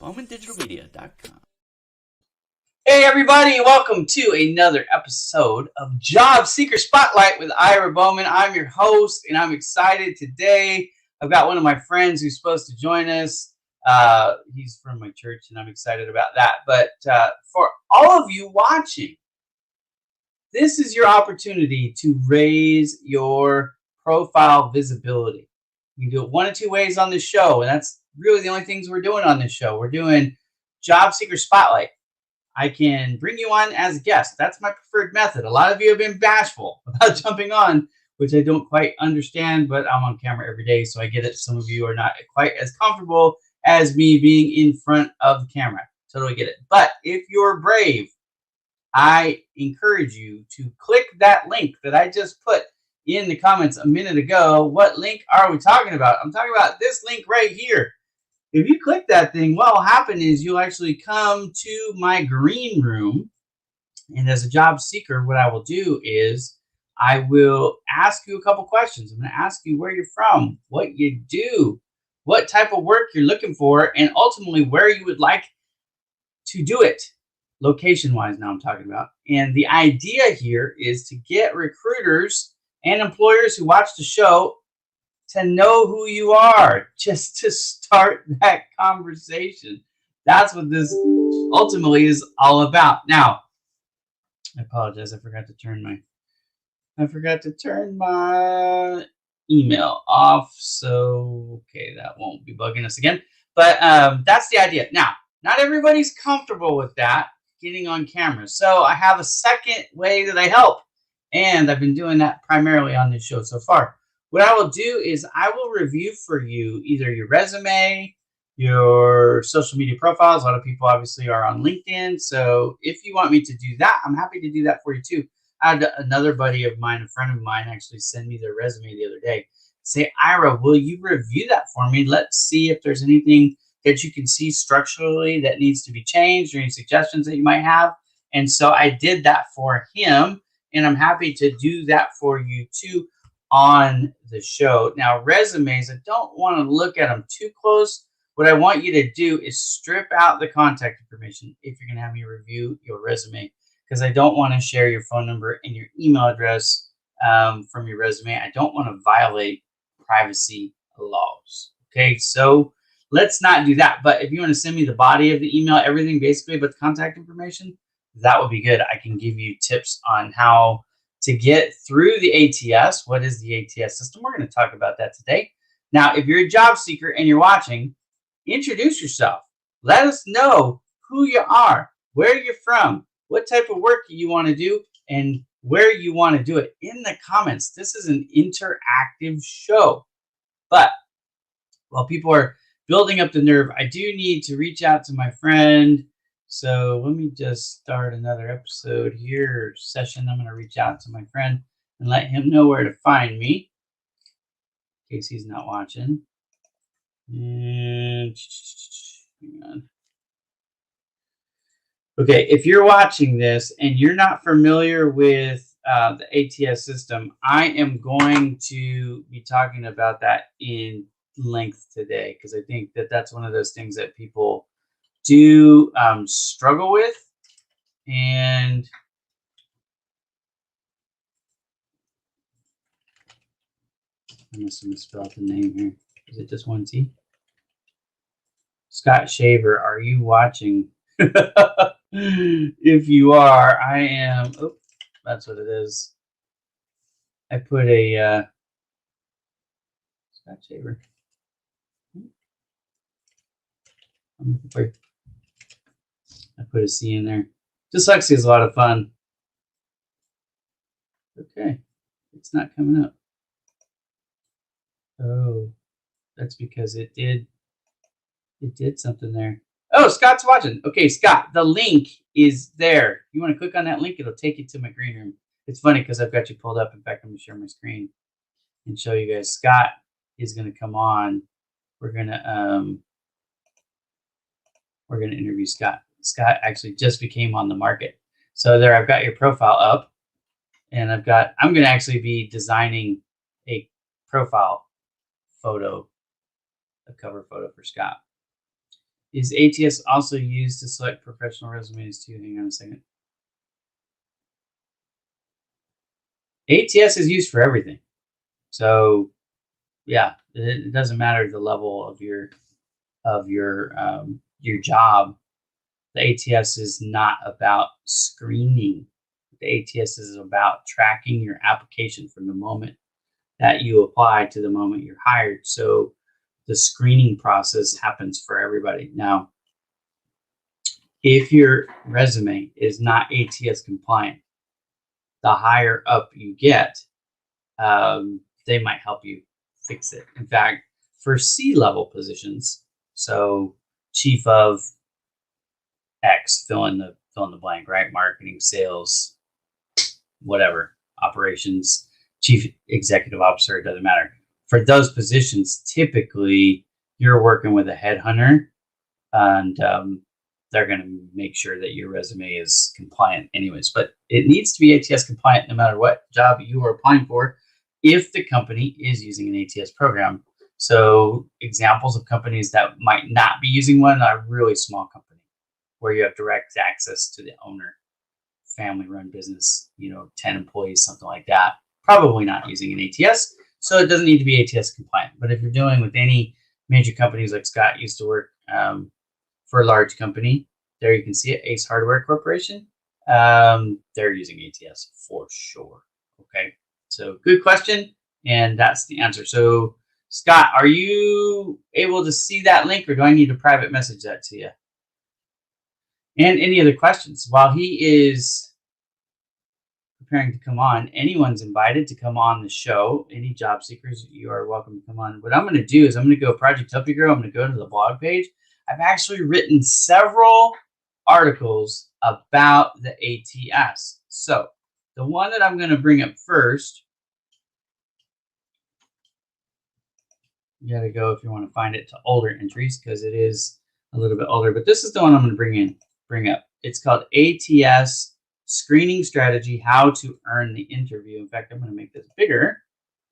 BowmanDigitalMedia.com. Hey everybody, welcome to another episode of Job Seeker Spotlight with Ira Bowman. I'm your host and I'm excited today. I've got one of my friends who's supposed to join us. He's from my church and I'm excited about that. But for all of you watching, this is your opportunity to raise your profile visibility. You can do it one of two ways on this show, and that's really the only things we're doing on this show. We're doing Job Seeker Spotlight. I can bring you on as a guest. That's my preferred method. A lot of you have been bashful about jumping on, which I don't quite understand, but I'm on camera every day, so I get it. Some of you are not quite as comfortable as me being in front of the camera. Totally get it. But if you're brave, I encourage you to click that link that I just put in the comments a minute ago. What link are we talking about? I'm talking about this link right here. If you click that thing, what will happen is you'll actually come to my green room. And as a job seeker, what I will do is I will ask you a couple questions. I'm going to ask you where you're from, what you do, what type of work you're looking for, and ultimately where you would like to do it. Location-wise now I'm talking about. And the idea here is to get recruiters and employers who watch the show to know who you are, just to start that conversation. That's what this ultimately is all about. Now, I apologize. I forgot to turn my email off. So, okay, that won't be bugging us again. But that's the idea. Now, not everybody's comfortable with that, getting on camera. So I have a second way that I help. And I've been doing that primarily on this show so far. What I will do is I will review for you either your resume, your social media profiles. A lot of people obviously are on LinkedIn. So if you want me to do that, I'm happy to do that for you too. I had another buddy of mine, a friend of mine, actually send me their resume the other day. Say, Ira, will you review that for me? Let's see if there's anything that you can see structurally that needs to be changed or any suggestions that you might have. And so I did that for him, and I'm happy to do that for you too on the show. Now, resumes, I don't want to look at them too close. What I want you to do is strip out the contact information if you're going to have me review your resume, because I don't want to share your phone number and your email address from your resume. I don't want to violate privacy laws. Okay, so let's not do that. But if you want to send me the body of the email, everything basically but the contact information, that would be good. I can give you tips on how to get through the ATS. What is the ATS system? We're going to talk about that today. Now, if you're a job seeker and you're watching, introduce yourself. Let us know who you are, where you're from, what type of work you want to do, and where you want to do it in the comments. This is an interactive show. But while people are building up the nerve, I do need to reach out to my friend. So let me just start another episode here, session. I'm going to reach out to my friend and let him know where to find me in case he's not watching. And hang on. Okay, if you're watching this and you're not familiar with the ATS system, I am going to be talking about that in length today, because I think that that's one of those things that people do struggle with. And I must have misspelled the name here. Is it just one T? Scott Shaver, are you watching? If you are, I am. Oh, that's what it is. I put a scotch saver. I put a C in there. Dyslexia is a lot of fun. Okay, it's not coming up. Oh, that's because it did something there. Oh, Scott's watching. Okay, Scott, the link is there. You want to click on that link? It'll take you to my green room. It's funny because I've got you pulled up. In fact, I'm going to share my screen and show you guys. Scott is going to come on. We're gonna interview Scott. Scott actually just became on the market. So there, I've got your profile up, and I'm going to actually be designing a profile photo, a cover photo for Scott. Is ATS also used to select professional resumes too? Hang on a second. ATS is used for everything. So yeah, it doesn't matter the level of your job. The ATS is not about screening. The ATS is about tracking your application from the moment that you apply to the moment you're hired. So the screening process happens for everybody. Now, if your resume is not ATS compliant, the higher up you get, they might help you fix it. In fact, for C-level positions, so chief of X, fill in the blank, right? Marketing, sales, whatever, operations, chief executive officer, it doesn't matter. For those positions, typically you're working with a headhunter, and they're going to make sure that your resume is compliant anyways. But it needs to be ATS compliant no matter what job you are applying for, if the company is using an ATS program. So examples of companies that might not be using one are really small company where you have direct access to the owner, family-run business, 10 employees, something like that. Probably not using an ATS, so it doesn't need to be ATS compliant. But if you're dealing with any major companies, like Scott used to work for a large company, there you can see it, Ace Hardware Corporation. They're using ATS for sure. Okay, so good question, and that's the answer. So Scott, are you able to see that link, or do I need to private message that to you? And any other questions? While he is preparing to come on, anyone's invited to come on the show. Any job seekers, you are welcome to come on. What I'm going to do is I'm going to go Project Help You Grow. I'm going to go to the blog page. I've actually written several articles about the ATS. So the one that I'm going to bring up first, you got to go, if you want to find it, to older entries, because it is a little bit older. But this is the one I'm going to bring up. It's called ATS Screening Strategy, How to Earn the Interview. In fact, I'm going to make this bigger.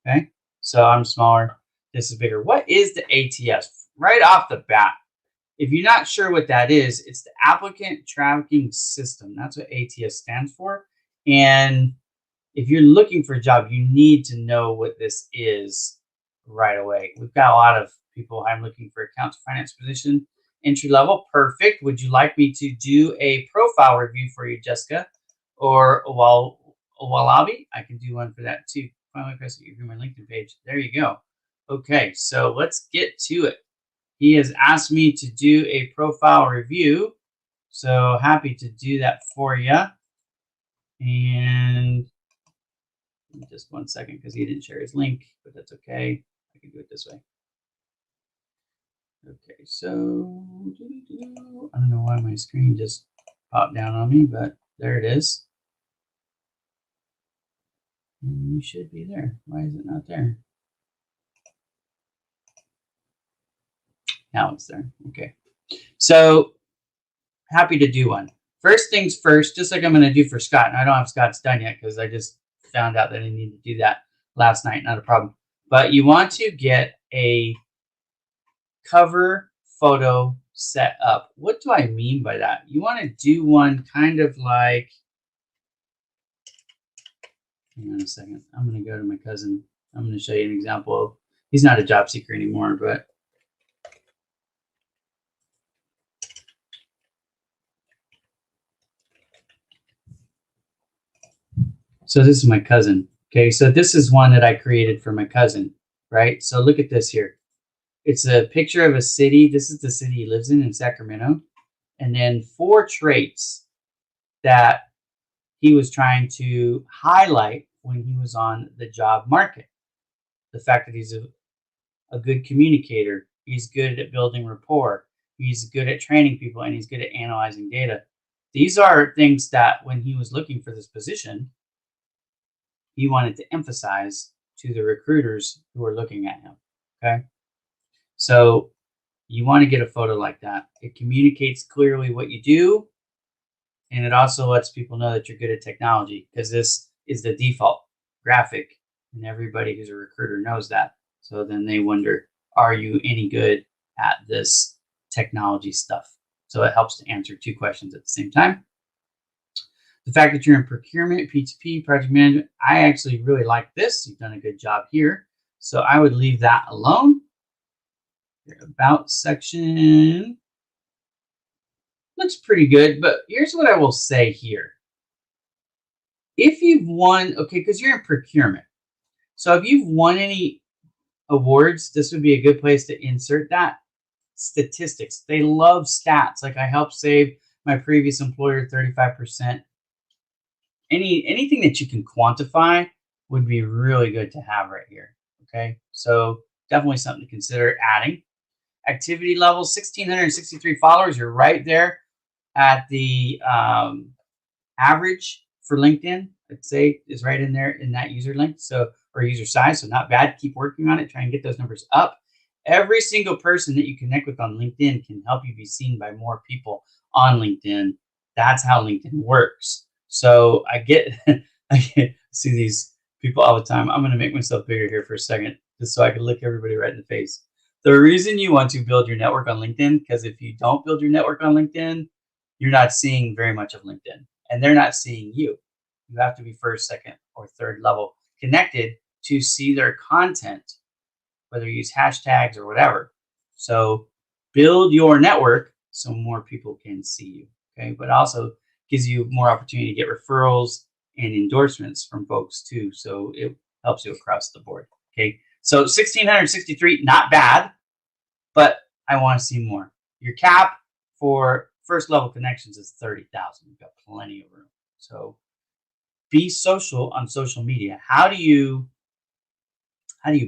Okay, so I'm smaller. This is bigger. What is the ATS? Right off the bat, if you're not sure what that is, it's the Applicant Tracking System. That's what ATS stands for. And if you're looking for a job, you need to know what this is right away. We've got a lot of people. I'm looking for accounts finance position, entry level. Perfect. Would you like me to do a profile review for you, Jessica? Or Walabi? I can do one for that too. Finally, press you through my LinkedIn page. There you go. Okay, so let's get to it. He has asked me to do a profile review, so happy to do that for you. And just 1 second, because he didn't share his link, but that's okay. I can do it this way. Okay, so I don't know why my screen just popped down on me, but there it is. You should be there. Why is it not there? Now it's there. Okay. So happy to do one. First things first, just like I'm going to do for Scott. And I don't have Scott's done yet because I just found out that I need to do that last night. Not a problem. But you want to get a cover photo set up. What do I mean by that? You want to do one kind of like, hang on a second. I'm going to go to my cousin. I'm going to show you an example of, he's not a job seeker anymore, but So this is my cousin. Okay, so this is one that I created for my cousin, right? So look at this here. It's a picture of a city. This is the city he lives in Sacramento. And then 4 traits that he was trying to highlight when he was on the job market. The fact that he's a good communicator, he's good at building rapport, he's good at training people, and he's good at analyzing data. These are things that when he was looking for this position, he wanted to emphasize to the recruiters who were looking at him. Okay. So you want to get a photo like that. It communicates clearly what you do, and it also lets people know that you're good at technology because this is the default graphic, and everybody who's a recruiter knows that. So then they wonder, are you any good at this technology stuff? So it helps to answer 2 questions at the same time. The fact that you're in procurement, P2P, project management, I actually really like this. You've done a good job here. So I would leave that alone. Your about section looks pretty good, but here's what I will say here. If you've won, okay, because you're in procurement. So if you've won any awards, this would be a good place to insert that. Statistics. They love stats. Like I helped save my previous employer 35%. Anything that you can quantify would be really good to have right here. Okay. So definitely something to consider adding. Activity level 1,663 followers. You're right there at the average for LinkedIn. I'd say is right in there in that user length. So or user size. So not bad. Keep working on it. Try and get those numbers up. Every single person that you connect with on LinkedIn can help you be seen by more people on LinkedIn. That's how LinkedIn works. So I get see these people all the time. I'm going to make myself bigger here for a second just so I can look everybody right in the face. The reason you want to build your network on LinkedIn, because if you don't build your network on LinkedIn, you're not seeing very much of LinkedIn and they're not seeing you. You have to be first, second, or third level connected to see their content, whether you use hashtags or whatever. So build your network so more people can see you. Okay. But also gives you more opportunity to get referrals and endorsements from folks too. So it helps you across the board. Okay. So 1,663, not bad, but I want to see more. Your cap for first level connections is 30,000. You've got plenty of room. So be social on social media. How do you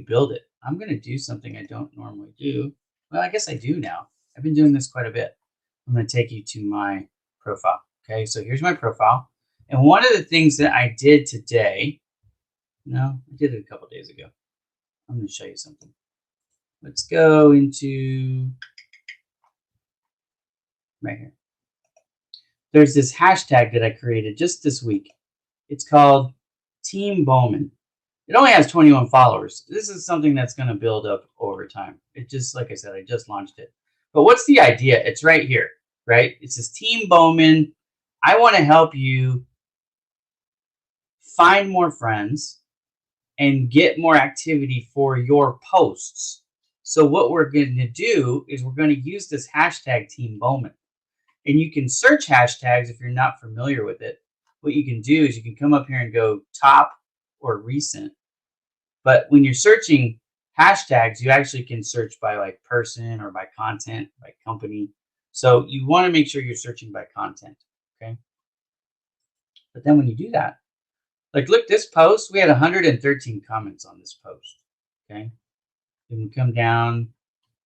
build it? I'm going to do something I don't normally do. Well, I guess I do now. I've been doing this quite a bit. I'm going to take you to my profile. Okay, so here's my profile. And one of the things that I did today, no, I did it a couple days ago. I'm going to show you something. Let's go into right here. There's this hashtag that I created just this week. It's called Team Bowman. It only has 21 followers. This is something that's going to build up over time. It just, like I said, I just launched it. But what's the idea? It's right here, right? It says Team Bowman. I want to help you find more friends and get more activity for your posts. So what we're going to do is we're going to use this hashtag Team Bowman. And you can search hashtags if you're not familiar with it. What you can do is you can come up here and go top or recent. But when you're searching hashtags, you actually can search by like person or by content, by company. So you want to make sure you're searching by content. Okay. But then when you do that, like look, this post, we had 113 comments on this post. Okay. Then we come down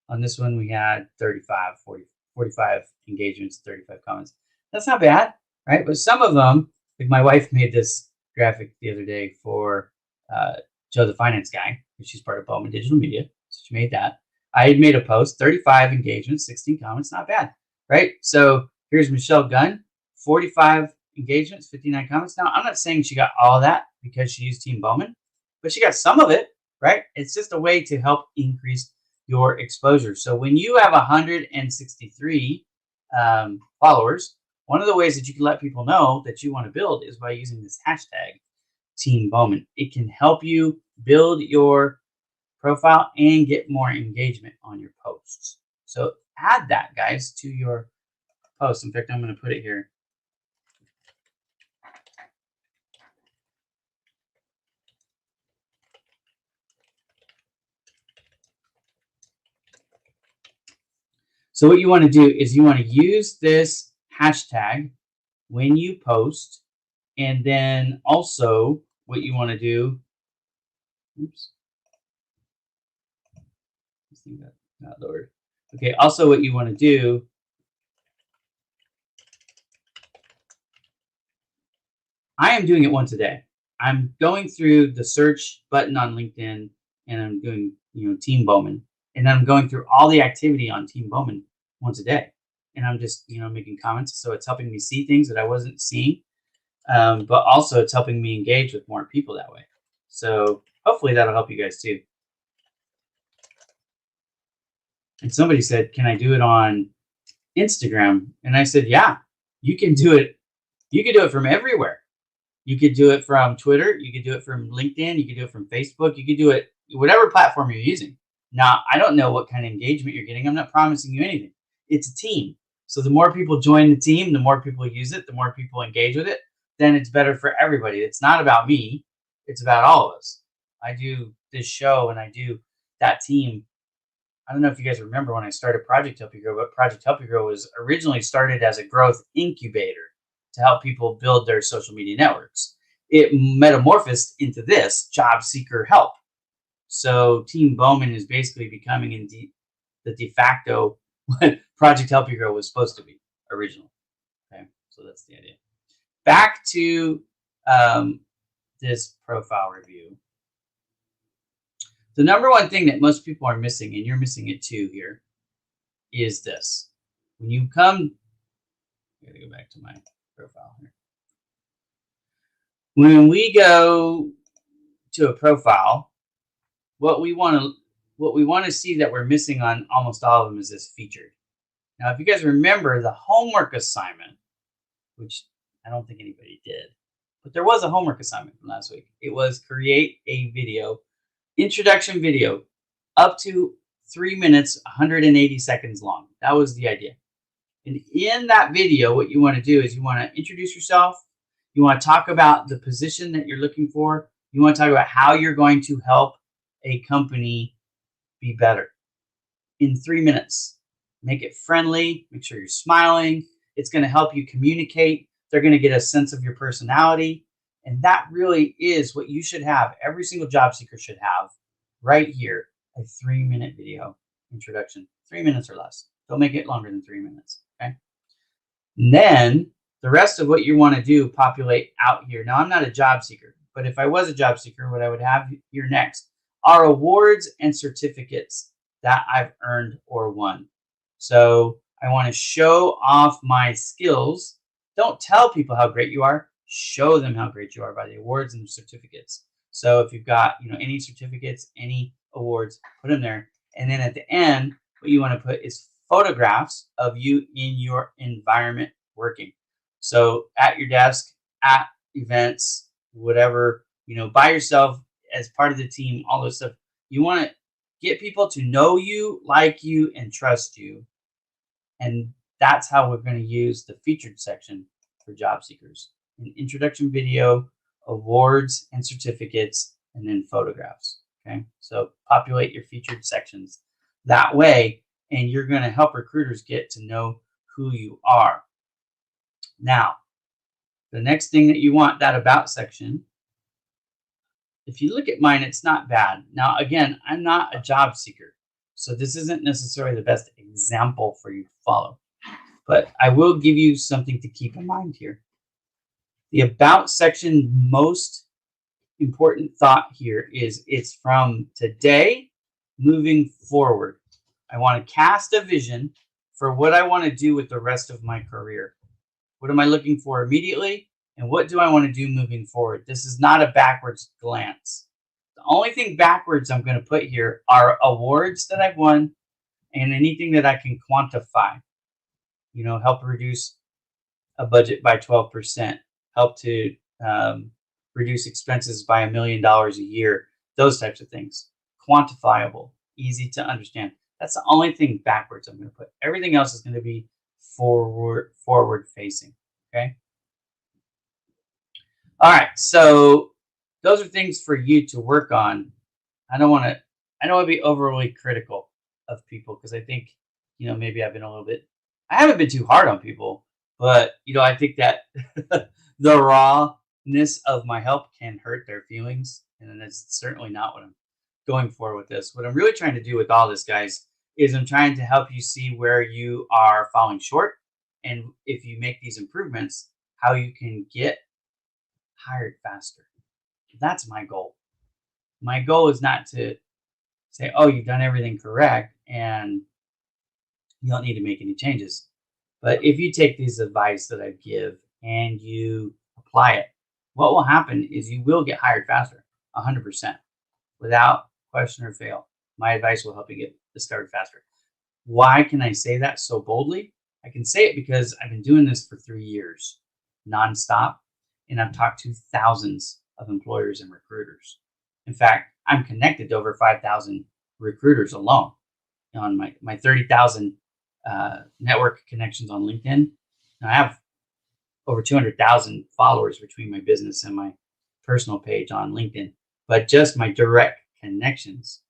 on this one, we had 35, 40, 45 engagements, 35 comments. That's not bad, right? But some of them, like my wife made this graphic the other day for Joe the finance guy, she's part of Bowman Digital Media. So she made that. I had made a post, 35 engagements, 16 comments, not bad, right? So here's Michelle Gunn, 45 engagements, 59 comments. Now, I'm not saying she got all of that because she used Team Bowman, but she got some of it, right? It's just a way to help increase your exposure. So when you have 163 followers, one of the ways that you can let people know that you want to build is by using this hashtag Team Bowman. It can help you build your profile and get more engagement on your posts. So add that, guys, to your post. In fact, I'm going to put it here. So what you want to do is you want to use this hashtag when you post, and then also what you want to do, oops, this thing got lowered. Okay, also what you want to do, I am doing it once a day. I'm going through the search button on LinkedIn, and I'm doing, Team Bowman, and then I'm going through all the activity on Team Bowman once a day, and I'm just, making comments. So it's helping me see things that I wasn't seeing, but also it's helping me engage with more people that way. So hopefully that'll help you guys too. And somebody said, "Can I do it on Instagram?" And I said, "Yeah, you can do it. You can do it from everywhere. You could do it from Twitter. You could do it from LinkedIn. You could do it from Facebook. You could do it whatever platform you're using." Now, I don't know what kind of engagement you're getting. I'm not promising you anything. It's a team. So the more people join the team, the more people use it, the more people engage with it, then it's better for everybody. It's not about me. It's about all of us. I do this show and I do that team. I don't know if you guys remember when I started Project Help You Grow, but Project Help You Grow was originally started as a growth incubator to help people build their social media networks. It metamorphosed into this job seeker help. So Team Bowman is basically becoming the de facto what Project Help You Grow was supposed to be originally. Okay, so that's the idea. Back to this profile review. The number one thing that most people are missing, and you're missing it too here, is this. When you come, I gotta go back to my profile here. When we go to a profile, what we want to see that we're missing on almost all of them is this featured. Now, if you guys remember the homework assignment, which I don't think anybody did, but there was a homework assignment from last week. It was create a video, introduction video, up to 3 minutes, 180 seconds long. That was the idea. And in that video, what you want to do is you want to introduce yourself. You want to talk about the position that you're looking for. You want to talk about how you're going to help a company be better in 3 minutes. Make it friendly. Make sure you're smiling. It's going to help you communicate. They're going to get a sense of your personality. And that really is what you should have. Every single job seeker should have right here, a 3-minute video introduction, 3 minutes or less. Don't make it longer than 3 minutes. Okay. And then the rest of what you want to do, populate out here. Now, I'm not a job seeker, but if I was a job seeker, what I would have here next are awards and certificates that I've earned or won. So I want to show off my skills. Don't tell people how great you are. Show them how great you are by the awards and certificates. So if you've got any certificates, any awards, put them there. And then at the end, what you want to put is photographs of you in your environment working. So at your desk, at events, whatever, by yourself, as part of the team, all this stuff. You want to get people to know you, like you, and trust you. And that's how we're going to use the featured section for job seekers. An introduction video, awards and certificates, and then photographs. Okay, so populate your featured sections that way, and you're going to help recruiters get to know who you are. Now, the next thing that you want, that about section. If you look at mine, it's not bad. Now, again, I'm not a job seeker, so this isn't necessarily the best example for you to follow, but I will give you something to keep in mind here. The about section, most important thought here is it's from today moving forward. I want to cast a vision for what I want to do with the rest of my career. What am I looking for immediately? And what do I want to do moving forward? This is not a backwards glance. The only thing backwards I'm going to put here are awards that I've won and anything that I can quantify. Help reduce a budget by 12%, help to reduce expenses by $1 million a year, those types of things. Quantifiable, easy to understand. That's the only thing backwards I'm going to put. Everything else is going to be forward facing. Okay. All right. So those are things for you to work on. I don't want to be overly critical of people because I think, maybe I haven't been too hard on people, but I think that the rawness of my help can hurt their feelings, and that's certainly not what I'm going for with this. What I'm really trying to do with all this, guys, is I'm trying to help you see where you are falling short, and if you make these improvements, how you can get hired faster. That's my goal. My goal is not to say, "Oh, you've done everything correct, and you don't need to make any changes." But if you take these advice that I give and you apply it, what will happen is you will get hired faster, 100%, without question or fail. My advice will help you get discovered faster. Why can I say that so boldly? I can say it because I've been doing this for 3 years nonstop, and I've talked to thousands of employers and recruiters. In fact, I'm connected to over 5,000 recruiters alone on my 30,000 network connections on LinkedIn. Now, I have over 200,000 followers between my business and my personal page on LinkedIn, but just my direct connections,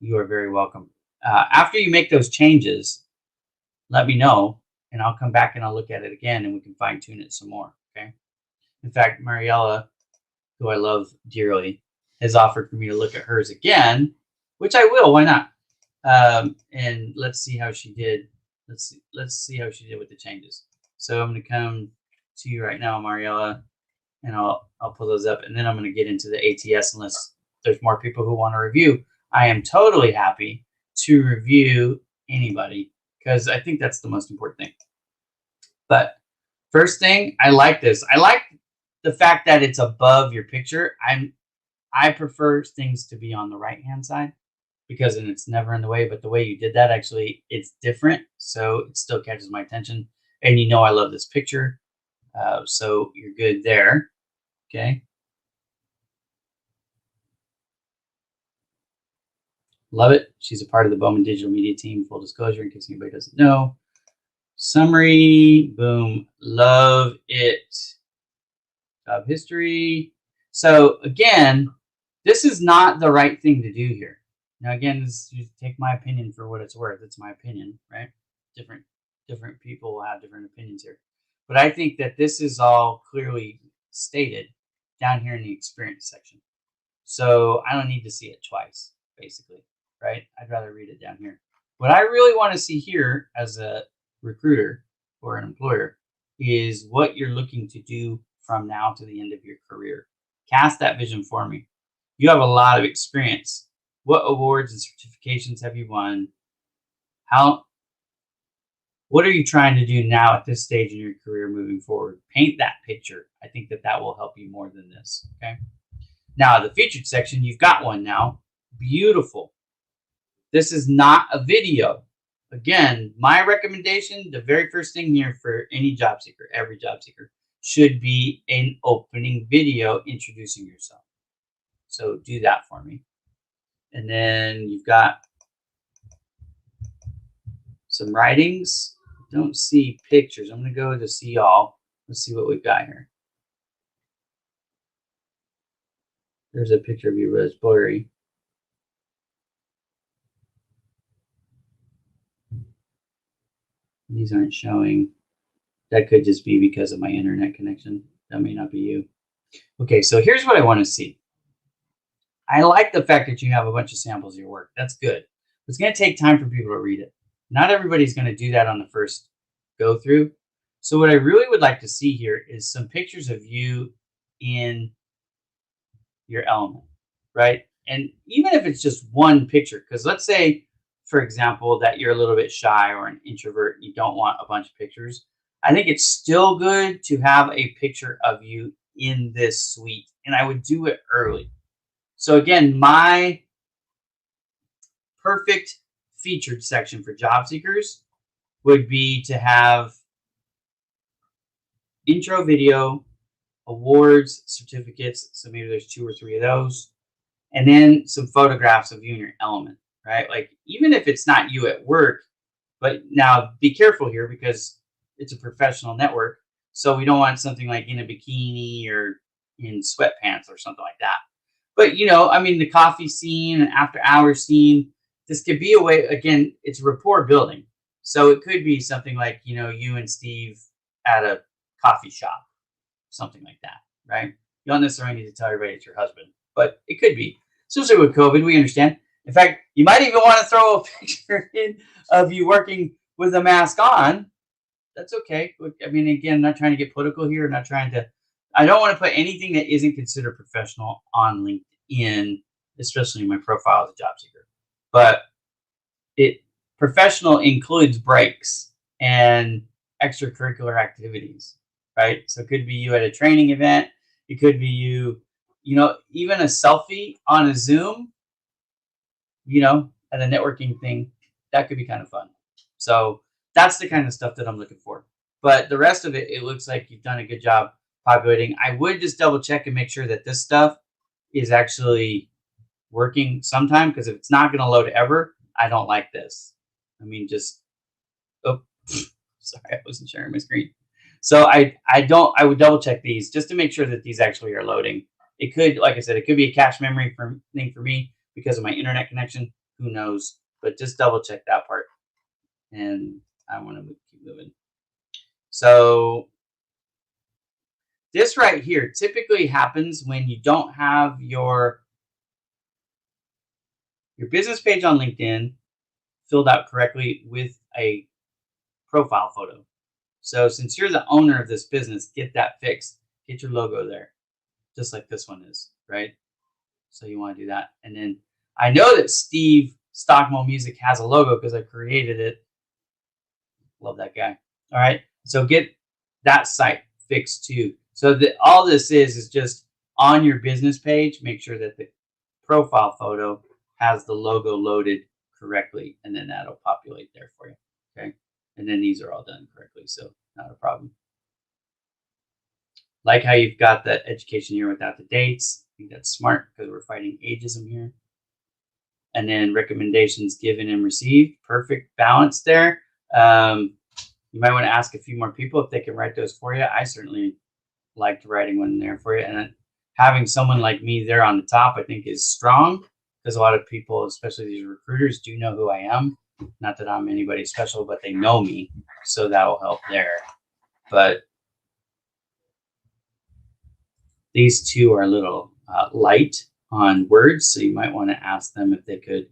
you are very welcome. After you make those changes, let me know, and I'll come back and I'll look at it again, and we can fine tune it some more. Okay. In fact, Mariella, who I love dearly, has offered for me to look at hers again, which I will. Why not? And let's see how she did. Let's see how she did with the changes. So I'm going to come to you right now, Mariella, and I'll pull those up, and then I'm going to get into the ATS unless there's more people who want to review. I am totally happy to review anybody because I think that's the most important thing. But first thing, I like this. I like the fact that it's above your picture. I prefer things to be on the right-hand side because then it's never in the way. But the way you did that, actually, it's different. So it still catches my attention. And I love this picture. So you're good there. Okay. Love it. She's a part of the Bowman Digital Media team. Full disclosure, in case anybody doesn't know. Summary. Boom. Love it. Job history. So again, this is not the right thing to do here. Now, again, you take my opinion for what it's worth. It's my opinion, right? Different people will have different opinions here. But I think that this is all clearly stated down here in the experience section. So I don't need to see it twice, basically, right? I'd rather read it down here. What I really want to see here as a recruiter or an employer is what you're looking to do from now to the end of your career. Cast that vision for me. You have a lot of experience. What awards and certifications have you won? What are you trying to do now at this stage in your career moving forward? Paint that picture. I think that will help you more than this. Okay. Now, the featured section, you've got one now. Beautiful. This is not a video. Again, my recommendation, the very first thing here for any job seeker, every job seeker, should be an opening video introducing yourself. So do that for me. And then you've got some writings. Don't see pictures. I'm going to go to see all. Let's see what we've got here. There's a picture of you, but it's blurry. These aren't showing. That could just be because of my internet connection. That may not be you. Okay, so here's what I want to see. I like the fact that you have a bunch of samples of your work. That's good. It's going to take time for people to read it. Not everybody's going to do that on the first go through. So what I really would like to see here is some pictures of you in your element, right? And even if it's just one picture, because let's say, for example, that you're a little bit shy or an introvert, you don't want a bunch of pictures. I think it's still good to have a picture of you in this suite, and I would do it early. So again, my perfect featured section for job seekers would be to have intro video, awards, certificates. So maybe there's 2 or 3 of those. And then some photographs of you in your element, right? Like even if it's not you at work, but now be careful here because it's a professional network. So we don't want something like in a bikini or in sweatpants or something like that. But, I mean, the coffee scene and after hours scene, this could be a way, again, it's rapport building. So it could be something like, you and Steve at a coffee shop, something like that, right? You don't necessarily need to tell everybody it's your husband, but it could be. Especially with COVID, we understand. In fact, you might even want to throw a picture in of you working with a mask on. That's okay. I mean, again, not trying to get political here. Not trying to. I don't want to put anything that isn't considered professional on LinkedIn, especially in my profile as a job seeker. But it professional includes breaks and extracurricular activities, right? So it could be you at a training event. It could be you, even a selfie on a Zoom, at a networking thing. That could be kind of fun. So that's the kind of stuff that I'm looking for. But the rest of it, it looks like you've done a good job populating. I would just double check and make sure that this stuff is actually working sometime, because if it's not going to load ever, I don't like this. I mean, oh, sorry, I wasn't sharing my screen. So I would double check these just to make sure that these actually are loading. It could, like I said, it could be a cache memory thing for me because of my internet connection. Who knows? But just double check that part. And I want to keep moving. So this right here typically happens when you don't have your business page on LinkedIn filled out correctly with a profile photo. So since you're the owner of this business, get that fixed. Get your logo there, just like this one is, right? So you want to do that. And then I know that Steve Stockmo Music has a logo because I created it. Love that guy. All right. So get that site fixed too. So that all this is just on your business page, make sure that the profile photo has the logo loaded correctly, and then that'll populate there for you. Okay. And then these are all done correctly, so not a problem. Like how you've got the education here without the dates. I think that's smart because we're fighting ageism here. And then recommendations given and received. Perfect balance there. You might want to ask a few more people if they can write those for you. I certainly liked writing one there for you. And having someone like me there on the top, I think, is strong, because a lot of people, especially these recruiters, do know who I am. Not that I'm anybody special, but they know me. So that will help there. But these two are a little light on words. So you might want to ask them if they could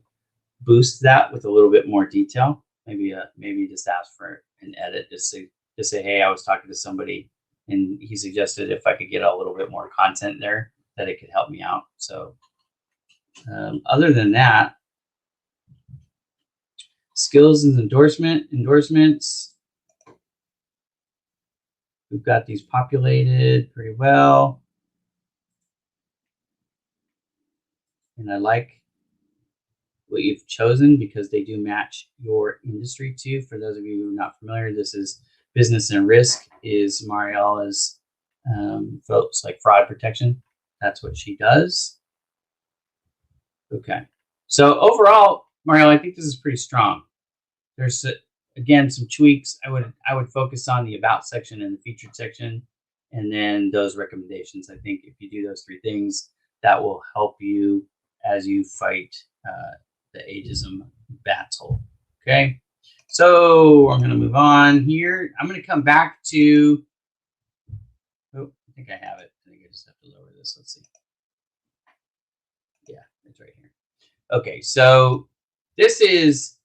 boost that with a little bit more detail. Maybe just ask for an edit. Just say, hey, I was talking to somebody and he suggested if I could get a little bit more content there, that it could help me out. So other than that, skills and endorsements. We've got these populated pretty well. And I like what you've chosen because they do match your industry too. For those of you who are not familiar, this is business and risk, is Mariella's folks, like fraud protection. That's what she does. Okay. So overall, Mariella, I think this is pretty strong. There's again some tweaks. I would focus on the about section and the featured section, and then those recommendations. I think if you do those three things, that will help you as you fight the ageism battle. Okay. So I'm going to move on here. I'm going to come back to. Oh, I think I have it. I think I just have to lower this. Let's see. Yeah, it's right here. Okay, so this is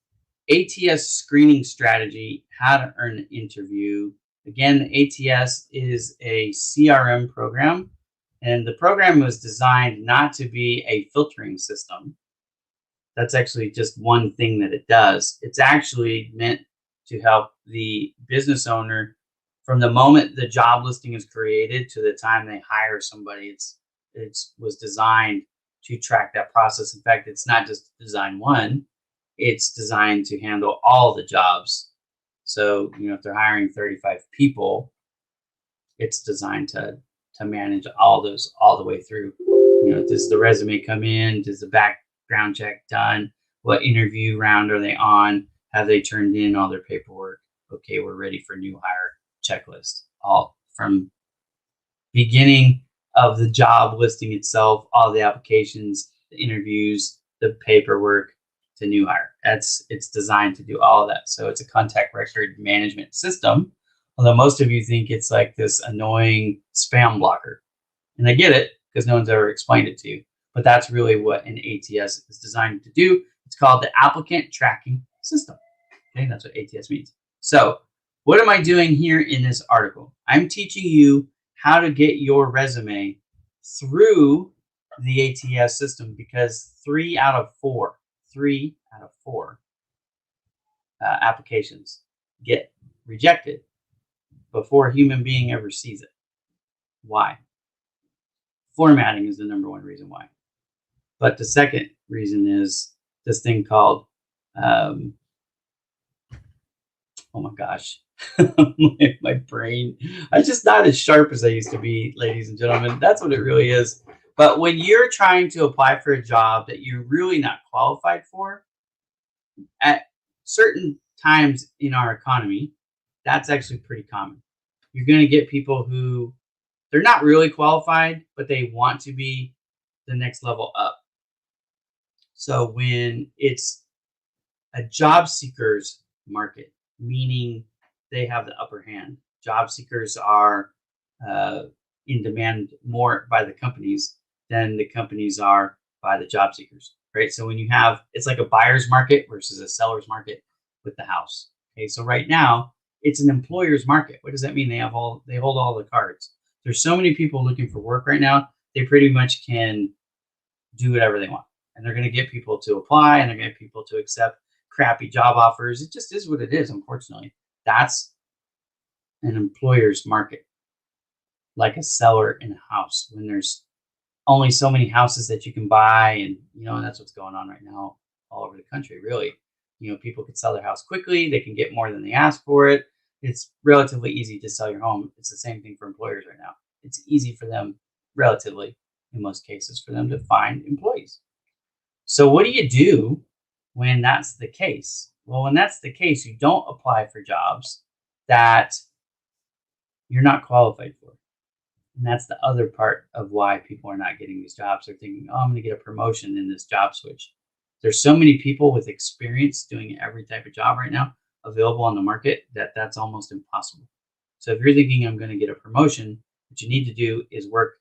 ATS screening strategy, how to earn an interview. Again, the ATS is a CRM program, and the program was designed not to be a filtering system. That's actually just one thing that it does. It's actually meant to help the business owner from the moment the job listing is created to the time they hire somebody. It was designed to track that process. In fact, it's not just design one, it's designed to handle all the jobs. So, if they're hiring 35 people, it's designed to manage all those all the way through. Does the resume come in? Does the background check done? What interview round are they on? Have they turned in all their paperwork? Okay, we're ready for new hire checklist. All from beginning of the job listing itself, all the applications, the interviews, the paperwork, to new hire. It's designed to do all of that. So it's a contact record management system. Although most of you think it's like this annoying spam blocker. And I get it because no one's ever explained it to you. But that's really what an ATS is designed to do. It's called the Applicant Tracking System. Okay, that's what ATS means. So what am I doing here in this article? I'm teaching you how to get your resume through the ATS system, because 3 out of 4 applications get rejected before a human being ever sees it. Why? Formatting is the number one reason why. But the second reason is this thing called, oh my gosh, my brain. I'm just not as sharp as I used to be, ladies and gentlemen. That's what it really is. But when you're trying to apply for a job that you're really not qualified for, at certain times in our economy, that's actually pretty common. You're going to get people who they're not really qualified, but they want to be the next level up. So when it's a job seekers market, meaning they have the upper hand, job seekers are in demand more by the companies than the companies are by the job seekers, right? So when you have, it's like a buyer's market versus a seller's market with the house. Okay, so right now it's an employer's market. What does that mean? They hold all the cards. There's so many people looking for work right now. They pretty much can do whatever they want, and they're going to get people to apply, and they're going to get people to accept crappy job offers. It just is what it is. Unfortunately, that's an employer's market, like a seller in a house, when there's only so many houses that you can buy. And and that's what's going on right now all over the country, really. People can sell their house quickly. They can get more than they ask for it. It's relatively easy to sell your home. It's the same thing for employers right now. It's easy for them, relatively, in most cases, for them to find employees. So what do you do when that's the case? Well, when that's the case, you don't apply for jobs that you're not qualified for. And that's the other part of why people are not getting these jobs. They're thinking, oh, I'm going to get a promotion in this job switch. There's so many people with experience doing every type of job right now available on the market that that's almost impossible. So if you're thinking I'm going to get a promotion, what you need to do is work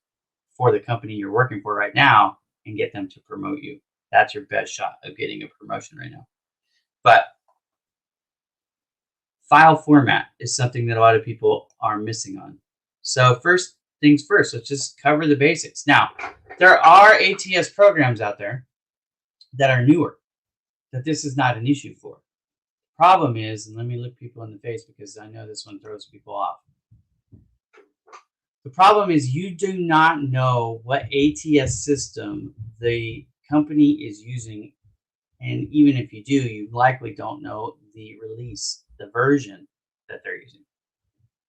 for the company you're working for right now and get them to promote you. That's your best shot of getting a promotion right now. But file format is something that a lot of people are missing on. So first things first, let's just cover the basics. Now, there are ATS programs out there that are newer, that this is not an issue for. Problem is, and let me look people in the face because I know this one throws people off. The problem is you do not know what ATS system the company is using. And even if you do, you likely don't know the release, the version that they're using.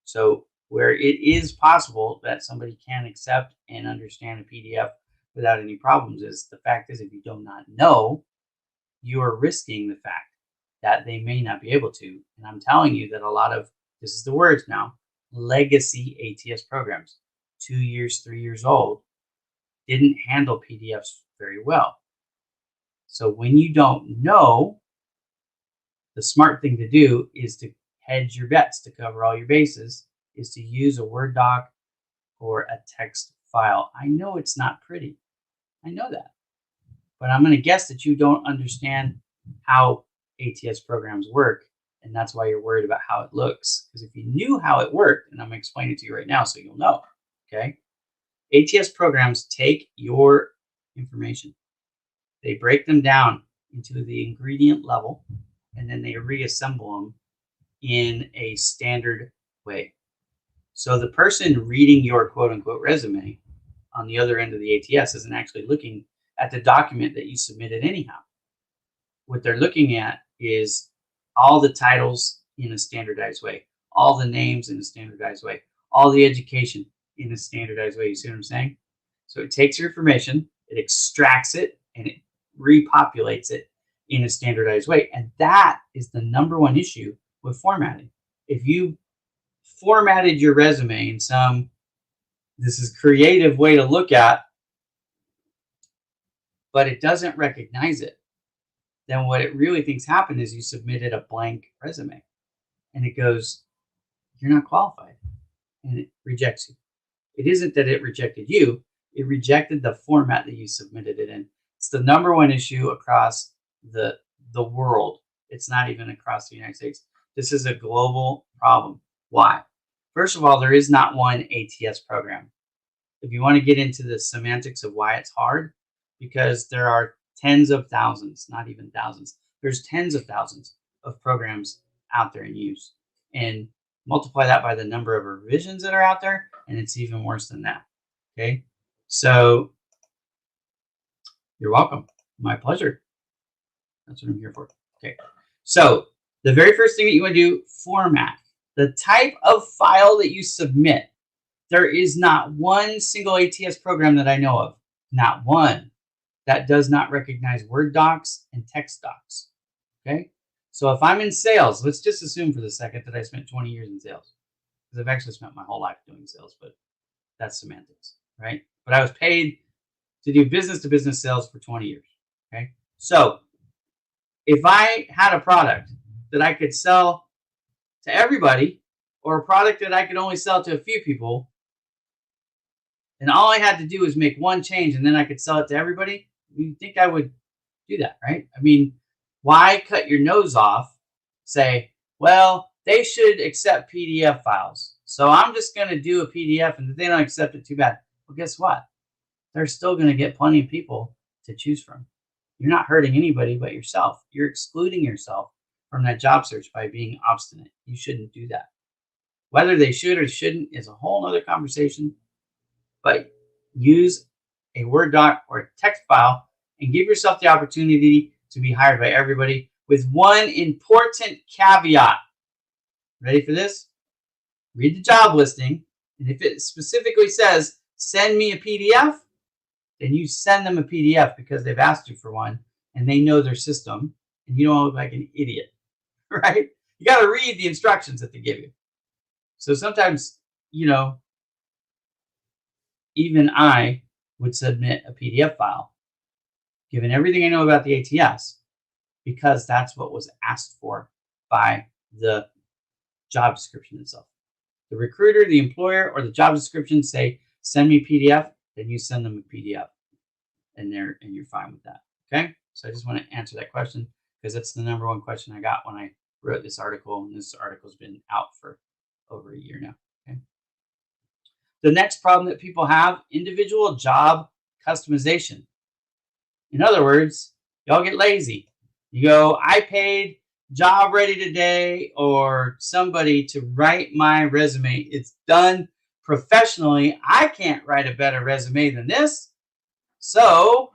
So where it is possible that somebody can accept and understand a PDF without any problems, is the fact is, if you do not know, you are risking the fact that they may not be able to. And I'm telling you that a lot of, this is the words now, legacy ATS programs, 2 years, 3 years old, didn't handle PDFs very well. So when you don't know, the smart thing to do is to hedge your bets, to cover all your bases, is to use a Word doc or a text file. I know it's not pretty. I know that. But I'm going to guess that you don't understand how ATS programs work, and that's why you're worried about how it looks. Because if you knew how it worked, and I'm going to explain it to you right now so you'll know, okay? ATS programs take your information. They break them down into the ingredient level, and then they reassemble them in a standard way. So the person reading your quote-unquote resume on the other end of the ATS isn't actually looking at the document that you submitted anyhow. What they're looking at is all the titles in a standardized way, all the names in a standardized way, all the education in a standardized way. You see what I'm saying? So it takes your information, it extracts it, and it repopulates it in a standardized way. And that is the number one issue with formatting. If you formatted your resume in some, this is creative way to look at, but it doesn't recognize it, then what it really thinks happened is you submitted a blank resume, and it goes, "You're not qualified," and it rejects you. It isn't that it rejected you, it rejected the format that you submitted it in. It's the number one issue across the world. It's not even across the United States. This is a global problem. Why? First of all, there is not one ATS program. If you want to get into the semantics of why it's hard, because there are tens of thousands, not even thousands, there's tens of thousands of programs out there in use. And multiply that by the number of revisions that are out there, and it's even worse than that. Okay. So you're welcome. My pleasure. That's what I'm here for. Okay. So the very first thing that you want to do, format. The type of file that you submit. There is not one single ATS program that I know of, not one, that does not recognize Word docs and text docs. Okay. So if I'm in sales, let's just assume for the second that I spent 20 years in sales, because I've actually spent my whole life doing sales, but that's semantics, right? But I was paid to do business to business sales for 20 years. Okay. So if I had a product that I could sell to everybody, or a product that I could only sell to a few people, and all I had to do was make one change and then I could sell it to everybody, you'd think I would do that, right? I mean, why cut your nose off, say, well, they should accept PDF files, so I'm just going to do a PDF, and if they don't accept it, too bad. Well, guess what? They're still going to get plenty of people to choose from. You're not hurting anybody but yourself. You're excluding yourself from that job search by being obstinate. You shouldn't do that. Whether they should or shouldn't is a whole other conversation, but use a Word doc or a text file and give yourself the opportunity to be hired by everybody, with one important caveat. Ready for this? Read the job listing, and if it specifically says, send me a PDF, then you send them a PDF because they've asked you for one, and they know their system, and you don't look like an idiot, right? You got to read the instructions that they give you. So sometimes, even I would submit a PDF file, given everything I know about the ATS, because that's what was asked for by the job description itself. The recruiter, the employer, or the job description say, send me PDF, then you send them a PDF, and you're fine with that. Okay? So I just want to answer that question, because that's the number one question I got when I wrote this article, and this article's been out for over a year now. Okay. The next problem that people have, individual job customization. In other words, y'all get lazy. You go, I paid Job Ready Today or somebody to write my resume. It's done professionally. I can't write a better resume than this. So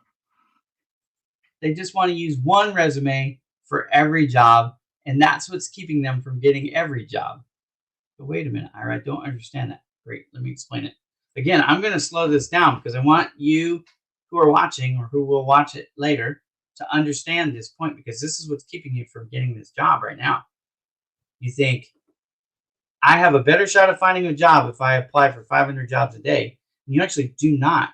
they just want to use one resume for every job, and that's what's keeping them from getting every job. But wait a minute, Ira, I don't understand that. Great, let me explain it. Again, I'm going to slow this down because I want you who are watching or who will watch it later to understand this point, because this is what's keeping you from getting this job right now. You think, I have a better shot of finding a job if I apply for 500 jobs a day. And you actually do not.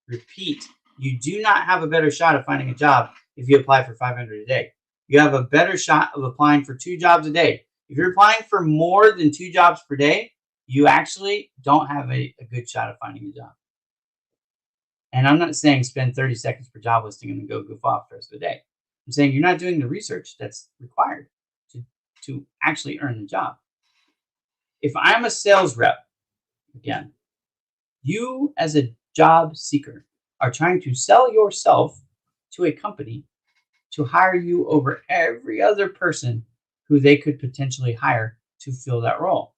Repeat, you do not have a better shot of finding a job if you apply for 500 a day. You have a better shot of applying for 2 jobs a day. If you're applying for more than 2 jobs per day, you actually don't have a good shot of finding a job. And I'm not saying spend 30 seconds per job listing and then go goof off the rest of the day. I'm saying you're not doing the research that's required to actually earn the job. If I'm a sales rep, again, you as a job seeker are trying to sell yourself to a company to hire you over every other person who they could potentially hire to fill that role.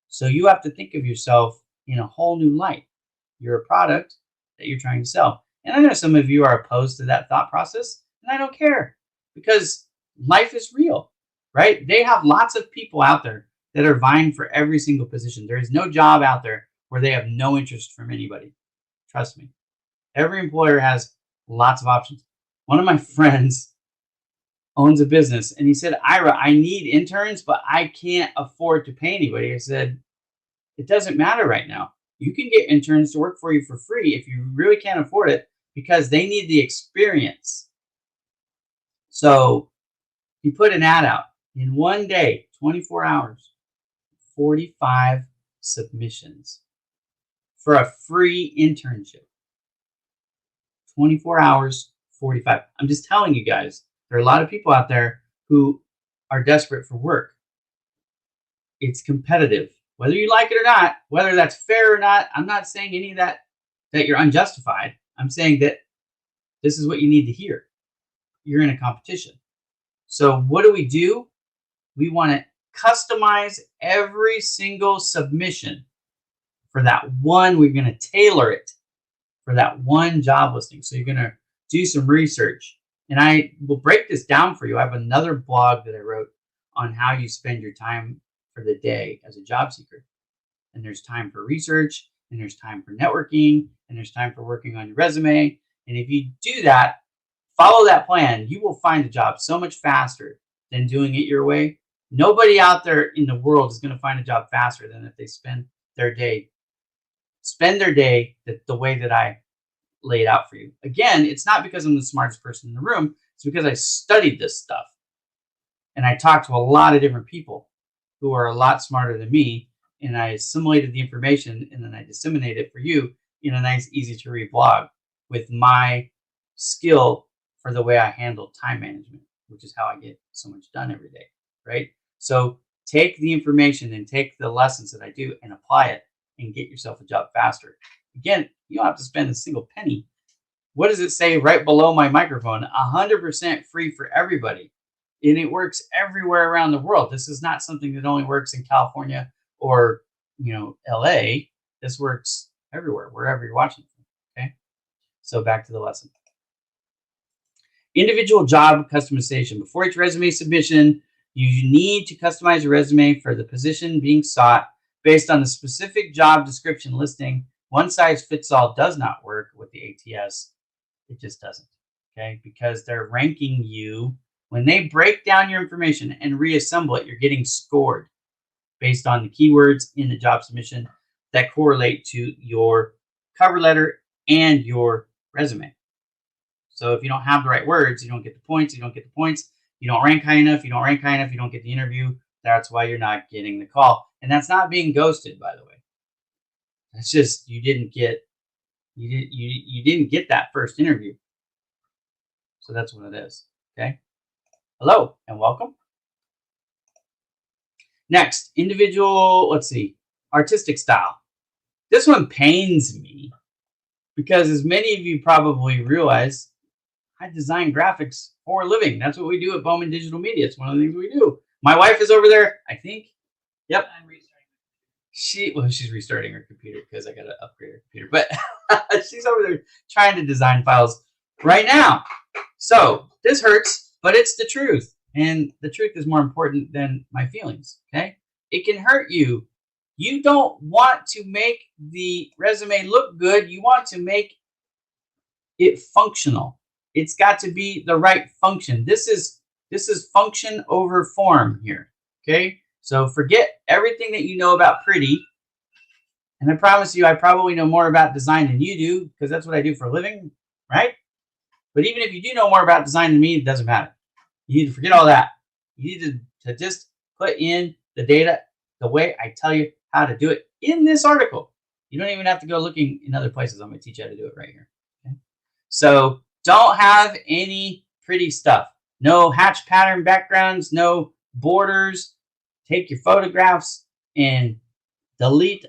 So you have to think of yourself in a whole new light. You're a product that you're trying to sell. And I know some of you are opposed to that thought process, and I don't care, because life is real, right? They have lots of people out there that are vying for every single position. There is no job out there where they have no interest from anybody. Trust me. Every employer has lots of options. One of my friends owns a business, and he said, Ira, I need interns, but I can't afford to pay anybody. I said, it doesn't matter right now. You can get interns to work for you for free if you really can't afford it, because they need the experience. So you put an ad out in one day, 24 hours, 45 submissions for a free internship. 24 hours, 45. I'm just telling you guys, there are a lot of people out there who are desperate for work. It's competitive. Whether you like it or not, whether that's fair or not, I'm not saying any of that you're unjustified. I'm saying that this is what you need to hear. You're in a competition. So what do? We want to customize every single submission for that one. We're going to tailor it for that one job listing. So you're going to do some research. And I will break this down for you. I have another blog that I wrote on how you spend your time for the day as a job seeker. And there's time for research, and there's time for networking, and there's time for working on your resume. And if you do that, follow that plan, you will find a job so much faster than doing it your way. Nobody out there in the world is going to find a job faster than if they spend their day the way that I laid out for you. Again, it's not because I'm the smartest person in the room. It's because I studied this stuff. And I talked to a lot of different people who are a lot smarter than me. And I assimilated the information and then I disseminate it for you in a nice, easy to read blog with my skill for the way I handle time management, which is how I get so much done every day, right? So take the information and take the lessons that I do and apply it and get yourself a job faster. Again, you don't have to spend a single penny. What does it say right below my microphone? 100% free for everybody. And it works everywhere around the world. This is not something that only works in California or, LA. This works everywhere, wherever you're watching from, okay? So back to the lesson. Individual job customization. Before each resume submission, you need to customize your resume for the position being sought based on the specific job description listing. One size fits all does not work with the ATS. It just doesn't, okay? Because they're ranking you. When they break down your information and reassemble it, you're getting scored based on the keywords in the job submission that correlate to your cover letter and your resume. So if you don't have the right words, you don't get the points. You don't get the points. You don't rank high enough. You don't rank high enough. You don't get the interview. That's why you're not getting the call. And that's not being ghosted, by the way. That's just you didn't get that first interview. So that's what it is. Okay. Hello and welcome. Next, individual, artistic style. This one pains me because, as many of you probably realize, I design graphics for a living. That's what we do at Bowman Digital Media. It's one of the things we do. My wife is over there, I think. Yep. I'm restarting. She's restarting her computer because I got to upgrade her computer. But she's over there trying to design files right now. So this hurts, but it's the truth. And the truth is more important than my feelings, okay? It can hurt you. You don't want to make the resume look good. You want to make it functional. It's got to be the right function. This is function over form here, okay? So forget everything that you know about pretty. And I promise you, I probably know more about design than you do because that's what I do for a living, right? But even if you do know more about design than me, it doesn't matter. You need to forget all that. You need to just put in the data the way I tell you how to do it in this article. You don't even have to go looking in other places. I'm going to teach you how to do it right here. Okay? So don't have any pretty stuff. No hatch pattern backgrounds, no borders. Take your photographs and delete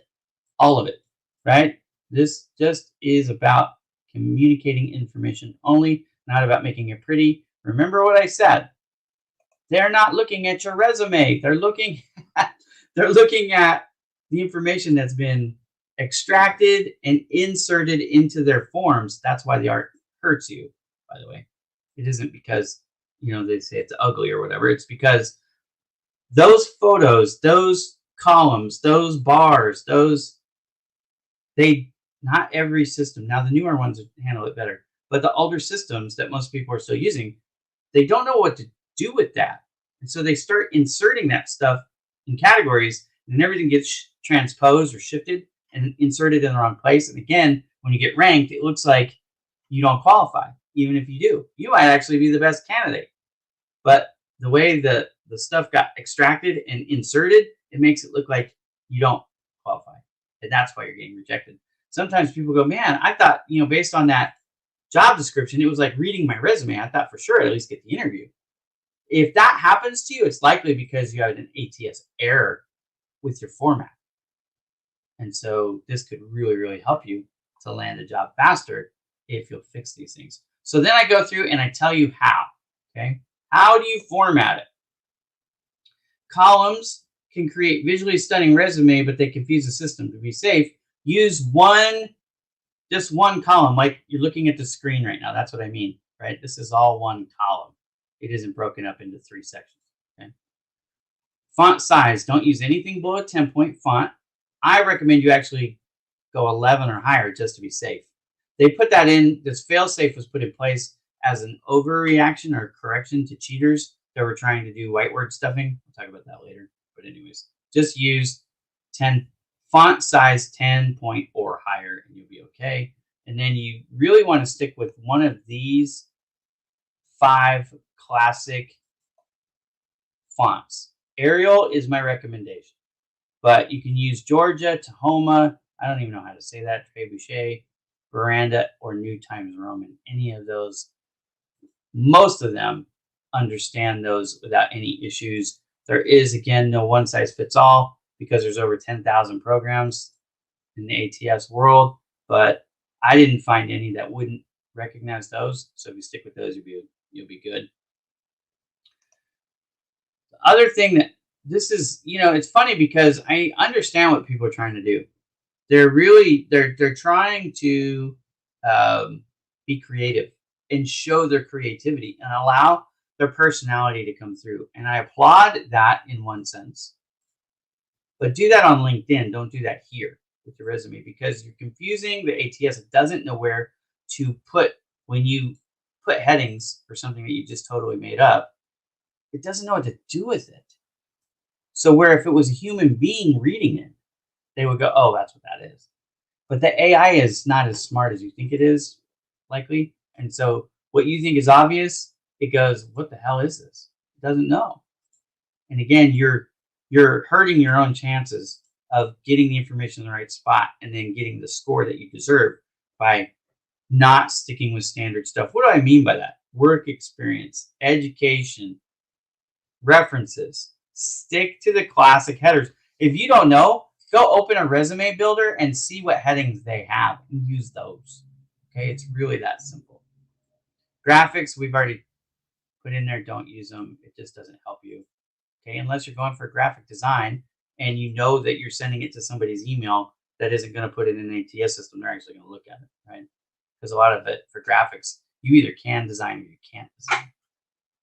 all of it, right? This just is about communicating information only, not about making it pretty. Remember what I said. They're not looking at your resume. They're looking at the information that's been extracted and inserted into their forms. That's why the art hurts you, by the way. It isn't because, they say it's ugly or whatever. It's because those photos, those columns, those bars, not every system. Now the newer ones handle it better, but the older systems that most people are still using, they don't know what to do with that. And so they start inserting that stuff in categories and everything gets transposed or shifted and inserted in the wrong place. And again, when you get ranked, it looks like you don't qualify. Even if you do, you might actually be the best candidate. but the way the stuff got extracted and inserted, it makes it look like you don't qualify. And that's why you're getting rejected. Sometimes people go, man, I thought, based on that job description, it was like reading my resume. I thought for sure I'd at least get the interview. If that happens to you, it's likely because you had an ATS error with your format. And so this could really, really help you to land a job faster if you'll fix these things. So then I go through and I tell you how. Okay. How do you format it? Columns can create visually stunning resume, but they confuse the system. To be safe, use just one column, like you're looking at the screen right now. That's what I mean, right? This is all one column. It isn't broken up into 3 sections. Okay. Font size, don't use anything below a 10-point font. I recommend you actually go 11 or higher just to be safe. They put that in, this fail-safe was put in place as an overreaction or correction to cheaters that were trying to do white word stuffing. We'll talk about that later. But anyways, just use font size 10 point or higher and you'll be okay. And then you really want to stick with one of these 5 classic fonts. Arial is my recommendation, but you can use Georgia, Tahoma. I don't even know how to say that. Trebuchet, Veranda, or New Times Roman. Any of those. Most of them understand those without any issues. There is, again, no one size fits all because there's over 10,000 programs in the ATS world, but I didn't find any that wouldn't recognize those. So if you stick with those, you'll be good. The other thing that this is, it's funny because I understand what people are trying to do. They're trying to be creative and show their creativity and allow their personality to come through. And I applaud that in one sense. But do that on LinkedIn. Don't do that here with your resume because you're confusing the ATS. It doesn't know where to put when you put headings for something that you just totally made up. It doesn't know what to do with it. So where if it was a human being reading it, they would go, oh, that's what that is. But the AI is not as smart as you think it is, likely. And so what you think is obvious, it goes, what the hell is this? It doesn't know. And again, you're hurting your own chances of getting the information in the right spot and then getting the score that you deserve by not sticking with standard stuff. What do I mean by that? Work experience, education, references. Stick to the classic headers. If you don't know, go open a resume builder and see what headings they have and use those. Okay, it's really that simple. Graphics, we've already put in there. Don't use them. It just doesn't help you. Okay, unless you're going for graphic design and you know that you're sending it to somebody's email that isn't going to put it in an ATS system, they're actually going to look at it, right? Because a lot of it for graphics, you either can design or you can't design.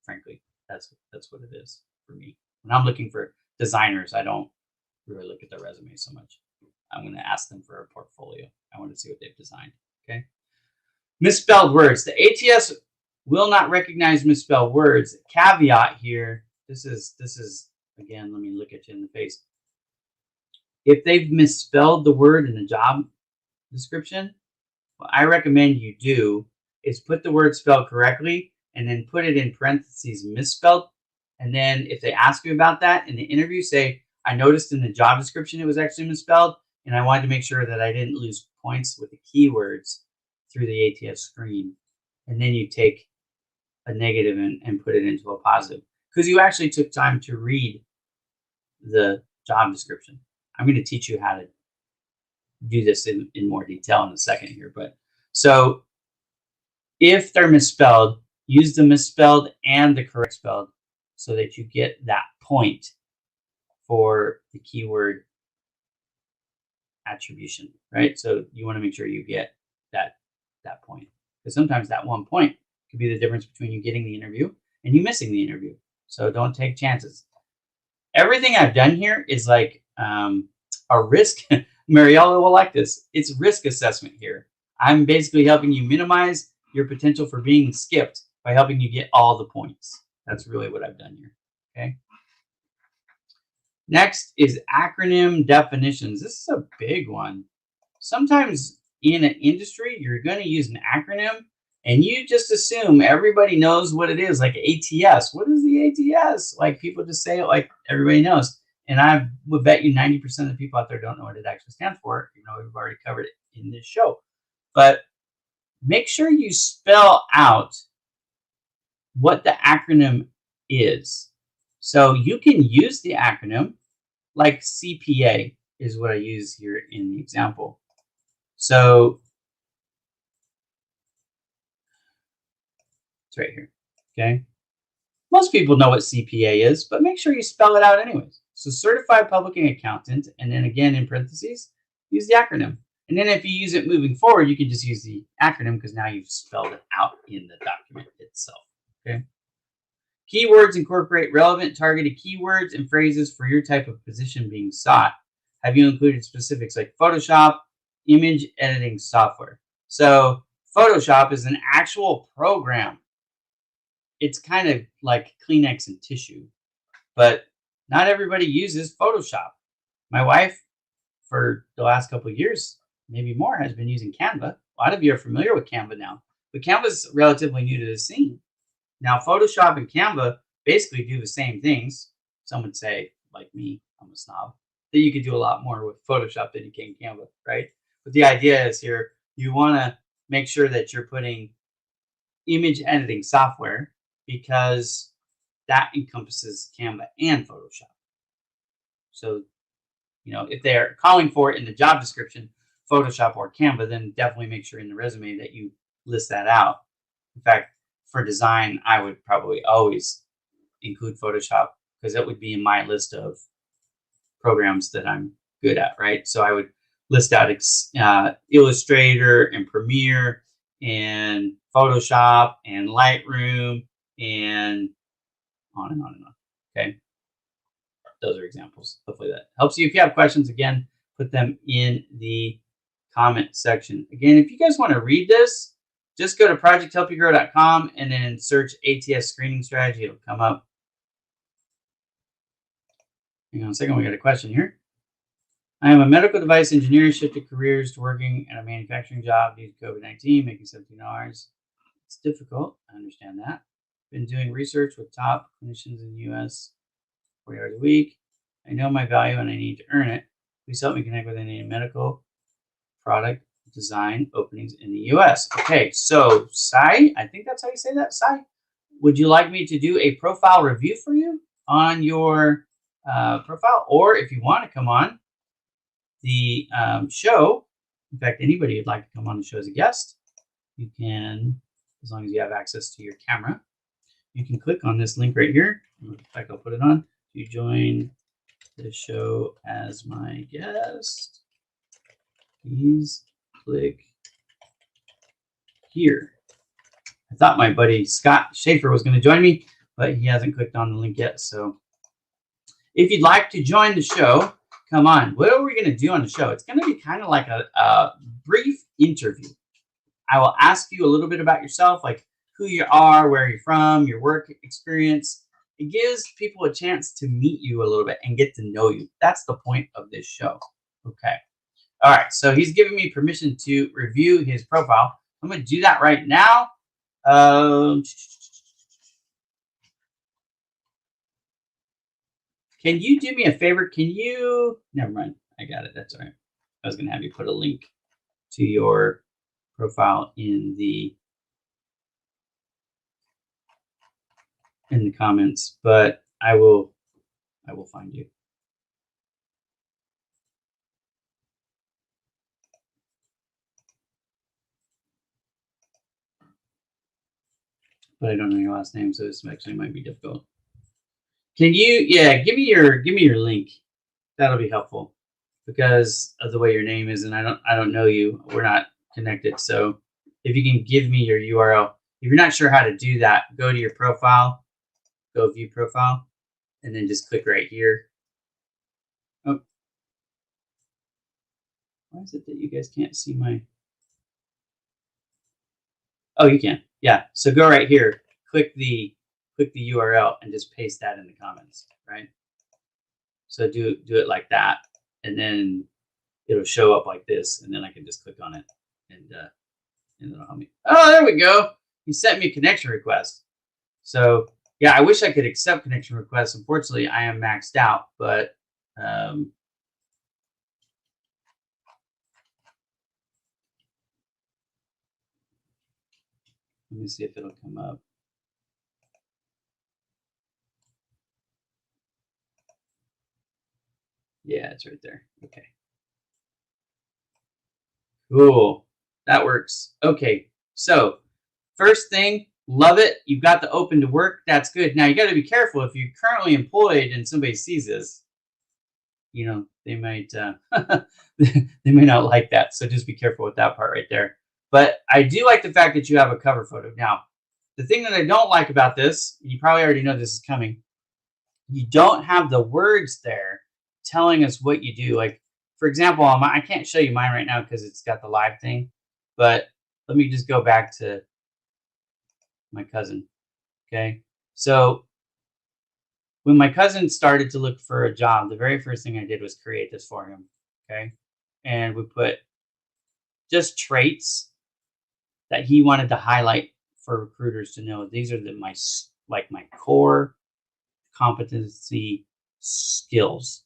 Frankly, that's what it is for me. When I'm looking for designers, I don't really look at their resume so much. I'm going to ask them for a portfolio. I want to see what they've designed. Okay. Misspelled words. The ATS will not recognize misspelled words. Caveat here. This is again, let me look at you in the face. If they've misspelled the word in the job description, what I recommend you do is put the word spelled correctly and then put it in parentheses misspelled. And then if they ask you about that in the interview, say, I noticed in the job description it was actually misspelled, and I wanted to make sure that I didn't lose points with the keywords through the ATS screen. And then you take a negative and put it into a positive because you actually took time to read the job description. I'm going to teach you how to do this in more detail in a second here. But so if they're misspelled, use the misspelled and the correct spelled so that you get that point for the keyword attribution, right? So you want to make sure you get that point because sometimes that one point could be the difference between you getting the interview and you missing the interview. So don't take chances. Everything I've done here is like a risk. Mariella will like this. It's risk assessment here. I'm basically helping you minimize your potential for being skipped by helping you get all the points. That's really what I've done here. Okay. Next is acronym definitions. This is a big one. Sometimes in an industry, you're going to use an acronym and you just assume everybody knows what it is, like ATS. What is the ATS? Like people just say it like everybody knows. And I would bet you 90% of the people out there don't know what it actually stands for. You know, we've already covered it in this show. But make sure you spell out what the acronym is. So you can use the acronym like CPA is what I use here in the example. So it's right here. Okay. Most people know what CPA is, but make sure you spell it out anyways. So certified public accountant, and then again in parentheses, use the acronym. And then if you use it moving forward, you can just use the acronym because now you've spelled it out in the document itself. Okay. Keywords incorporate relevant targeted keywords and phrases for your type of position being sought. Have you included specifics like Photoshop, image editing software? So Photoshop is an actual program. It's kind of like Kleenex and tissue, but not everybody uses Photoshop. My wife, for the last couple of years, maybe more, has been using Canva. A lot of you are familiar with Canva now, but Canva is relatively new to the scene. Now, Photoshop and Canva basically do the same things. Some would say, like me, I'm a snob, that you could do a lot more with Photoshop than you can Canva, right? But the idea is here, you want to make sure that you're putting image editing software because that encompasses Canva and Photoshop. So, you know, if they're calling for it in the job description, Photoshop or Canva, then definitely make sure in the resume that you list that out. In fact, for design, I would probably always include Photoshop because it would be in my list of programs that I'm good at, right? So I would list out Illustrator and Premiere and Photoshop and Lightroom and on and on and on. Okay. Those are examples. Hopefully that helps you. If you have questions, again, put them in the comment section. Again, if you guys want to read this, just go to projecthelpyougrow.com and then search ATS screening strategy. It'll come up. Hang on a second. We got a question here. I am a medical device engineer, shifted careers to working at a manufacturing job due to COVID-19, making $17. It's difficult. I understand that. Been doing research with top clinicians in the U.S. 40 hours a week. I know my value and I need to earn it. Please help me connect with any medical product design openings in the U.S. Okay, so Sai, I think that's how you say that, Sai. Would you like me to do a profile review for you on your profile? Or if you want to come on the show, in fact, anybody who'd like to come on the show as a guest, you can, as long as you have access to your camera, you can click on this link right here. In fact, I'll put it on. You join the show as my guest. Please click here. I thought my buddy Scott Schaefer was going to join me, but he hasn't clicked on the link yet. So if you'd like to join the show, come on. What are we going to do on the show? It's going to be kind of like a brief interview. I will ask you a little bit about yourself, like who you are, where you're from, your work experience. It gives people a chance to meet you a little bit and get to know you. That's the point of this show. Okay. All right. So he's giving me permission to review his profile. I'm going to do that right now. Can you do me a favor? Can you, never mind. I got it. That's all right. I was going to have you put a link to your profile in the comments, but I will find you. But I don't know your last name, so this actually might be difficult. Can you, yeah, give me your link. That'll be helpful because of the way your name is, and I don't know you. We're not connected. So if you can give me your URL. If you're not sure how to do that, go to your profile, go view profile, and then just click right here. Oh, why is it that you guys can't see my? Oh, you can. Yeah. So go right here, click the URL, and just paste that in the comments, right? So do it like that, and then it'll show up like this, and then I can just click on it and Oh, there we go. He sent me a connection request. So yeah, I wish I could accept connection requests. Unfortunately, I am maxed out, but um, let me see if it'll come up. Yeah, it's right there. Okay. Cool. That works. Okay. So, first thing, love it. You've got the open to work. That's good. Now, you got to be careful if you're currently employed and somebody sees this, they might they may not like that. So just be careful with that part right there. But I do like the fact that you have a cover photo. Now, the thing that I don't like about this, you probably already know this is coming. You don't have the words there telling us what you do. Like, for example, I can't show you mine right now because it's got the live thing. But let me just go back to my cousin. Okay. So when my cousin started to look for a job, the very first thing I did was create this for him. Okay. And we put just traits that he wanted to highlight for recruiters to know. These are my core competency skills: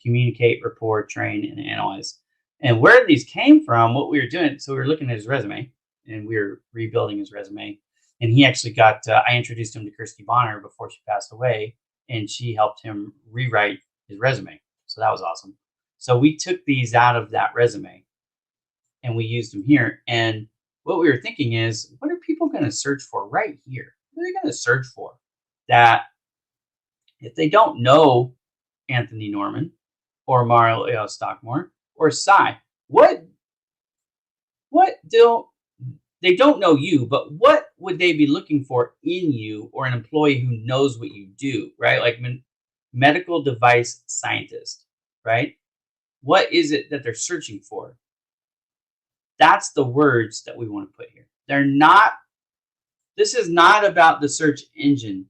communicate, report, train, and analyze. And where these came from, what we were doing, so we were looking at his resume and we were rebuilding his resume. And he actually I introduced him to Kirsty Bonner before she passed away, and she helped him rewrite his resume. So that was awesome. So we took these out of that resume and we used them here. And what we were thinking is, what are people going to search for right here? What are they going to search for? That if they don't know Anthony Norman or Mario Stockmore or Cy, what they don't know you, but what would they be looking for in you or an employee who knows what you do, right? Like medical device scientist, right? What is it that they're searching for? That's the words that we want to put here. This is not about the search engine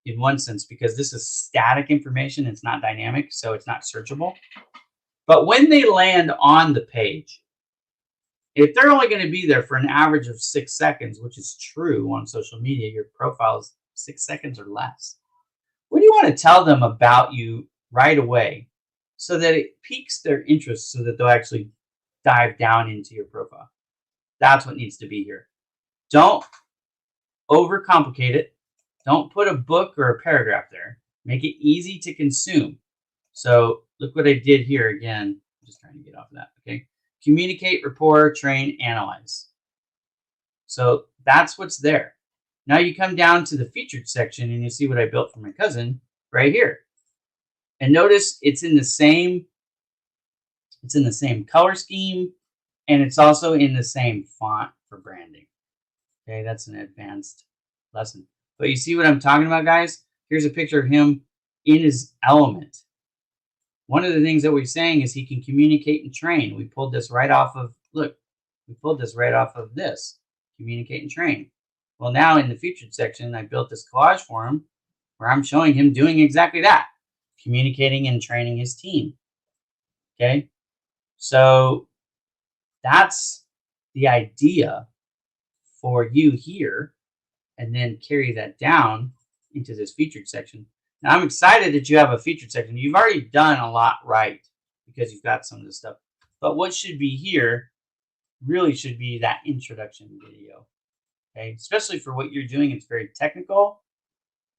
in one sense, because this is static information. It's not dynamic, so it's not searchable. But when they land on the page, if they're only going to be there for an average of 6 seconds, which is true on social media, your profile is 6 seconds or less. What do you want to tell them about you right away so that it piques their interest so that they'll actually dive down into your profile? That's what needs to be here. Don't overcomplicate it. Don't put a book or a paragraph there. Make it easy to consume. So look what I did here again. I'm just trying to get off of that. Okay. Communicate, rapport, train, analyze. So that's what's there. Now you come down to the featured section and you see what I built for my cousin right here. And notice it's in the same color scheme, and it's also in the same font for branding. Okay, that's an advanced lesson. But you see what I'm talking about, guys? Here's a picture of him in his element. One of the things that we're saying is he can communicate and train. We pulled this right off of, this, communicate and train. Well, now in the featured section, I built this collage for him where I'm showing him doing exactly that, communicating and training his team. Okay, so that's the idea for you here, and then carry that down into this featured section. Now, I'm excited that you have a featured section. You've already done a lot right because you've got some of this stuff. But what should be here really should be that introduction video. Okay, especially for what you're doing, it's very technical,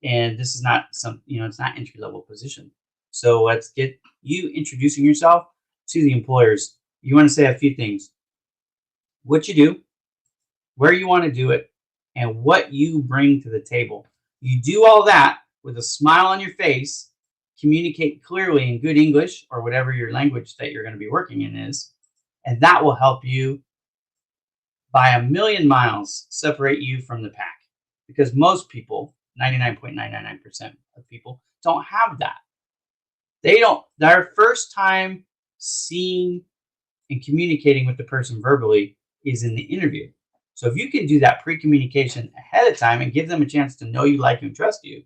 and this is not it's not entry-level position. So let's get you introducing yourself to the employers. You want to say a few things: what you do, where you want to do it, and what you bring to the table. You do all that with a smile on your face, communicate clearly in good English or whatever your language that you're going to be working in is, and that will help you by a million miles separate you from the pack. Because most people, 99.999% of people, don't have that. Their first time seeing and communicating with the person verbally is in the interview. So if you can do that pre-communication ahead of time and give them a chance to know you, like you, and trust you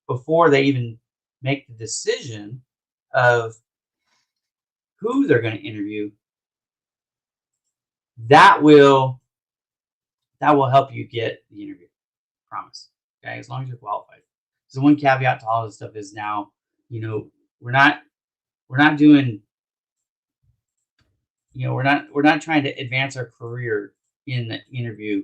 before they even make the decision of who they're going to interview, that will that will help you get the interview. Promise. Okay, as long as you're qualified. So one caveat to all this stuff is now, you know, we're not we're not doing, we're not trying to advance our career in the interview,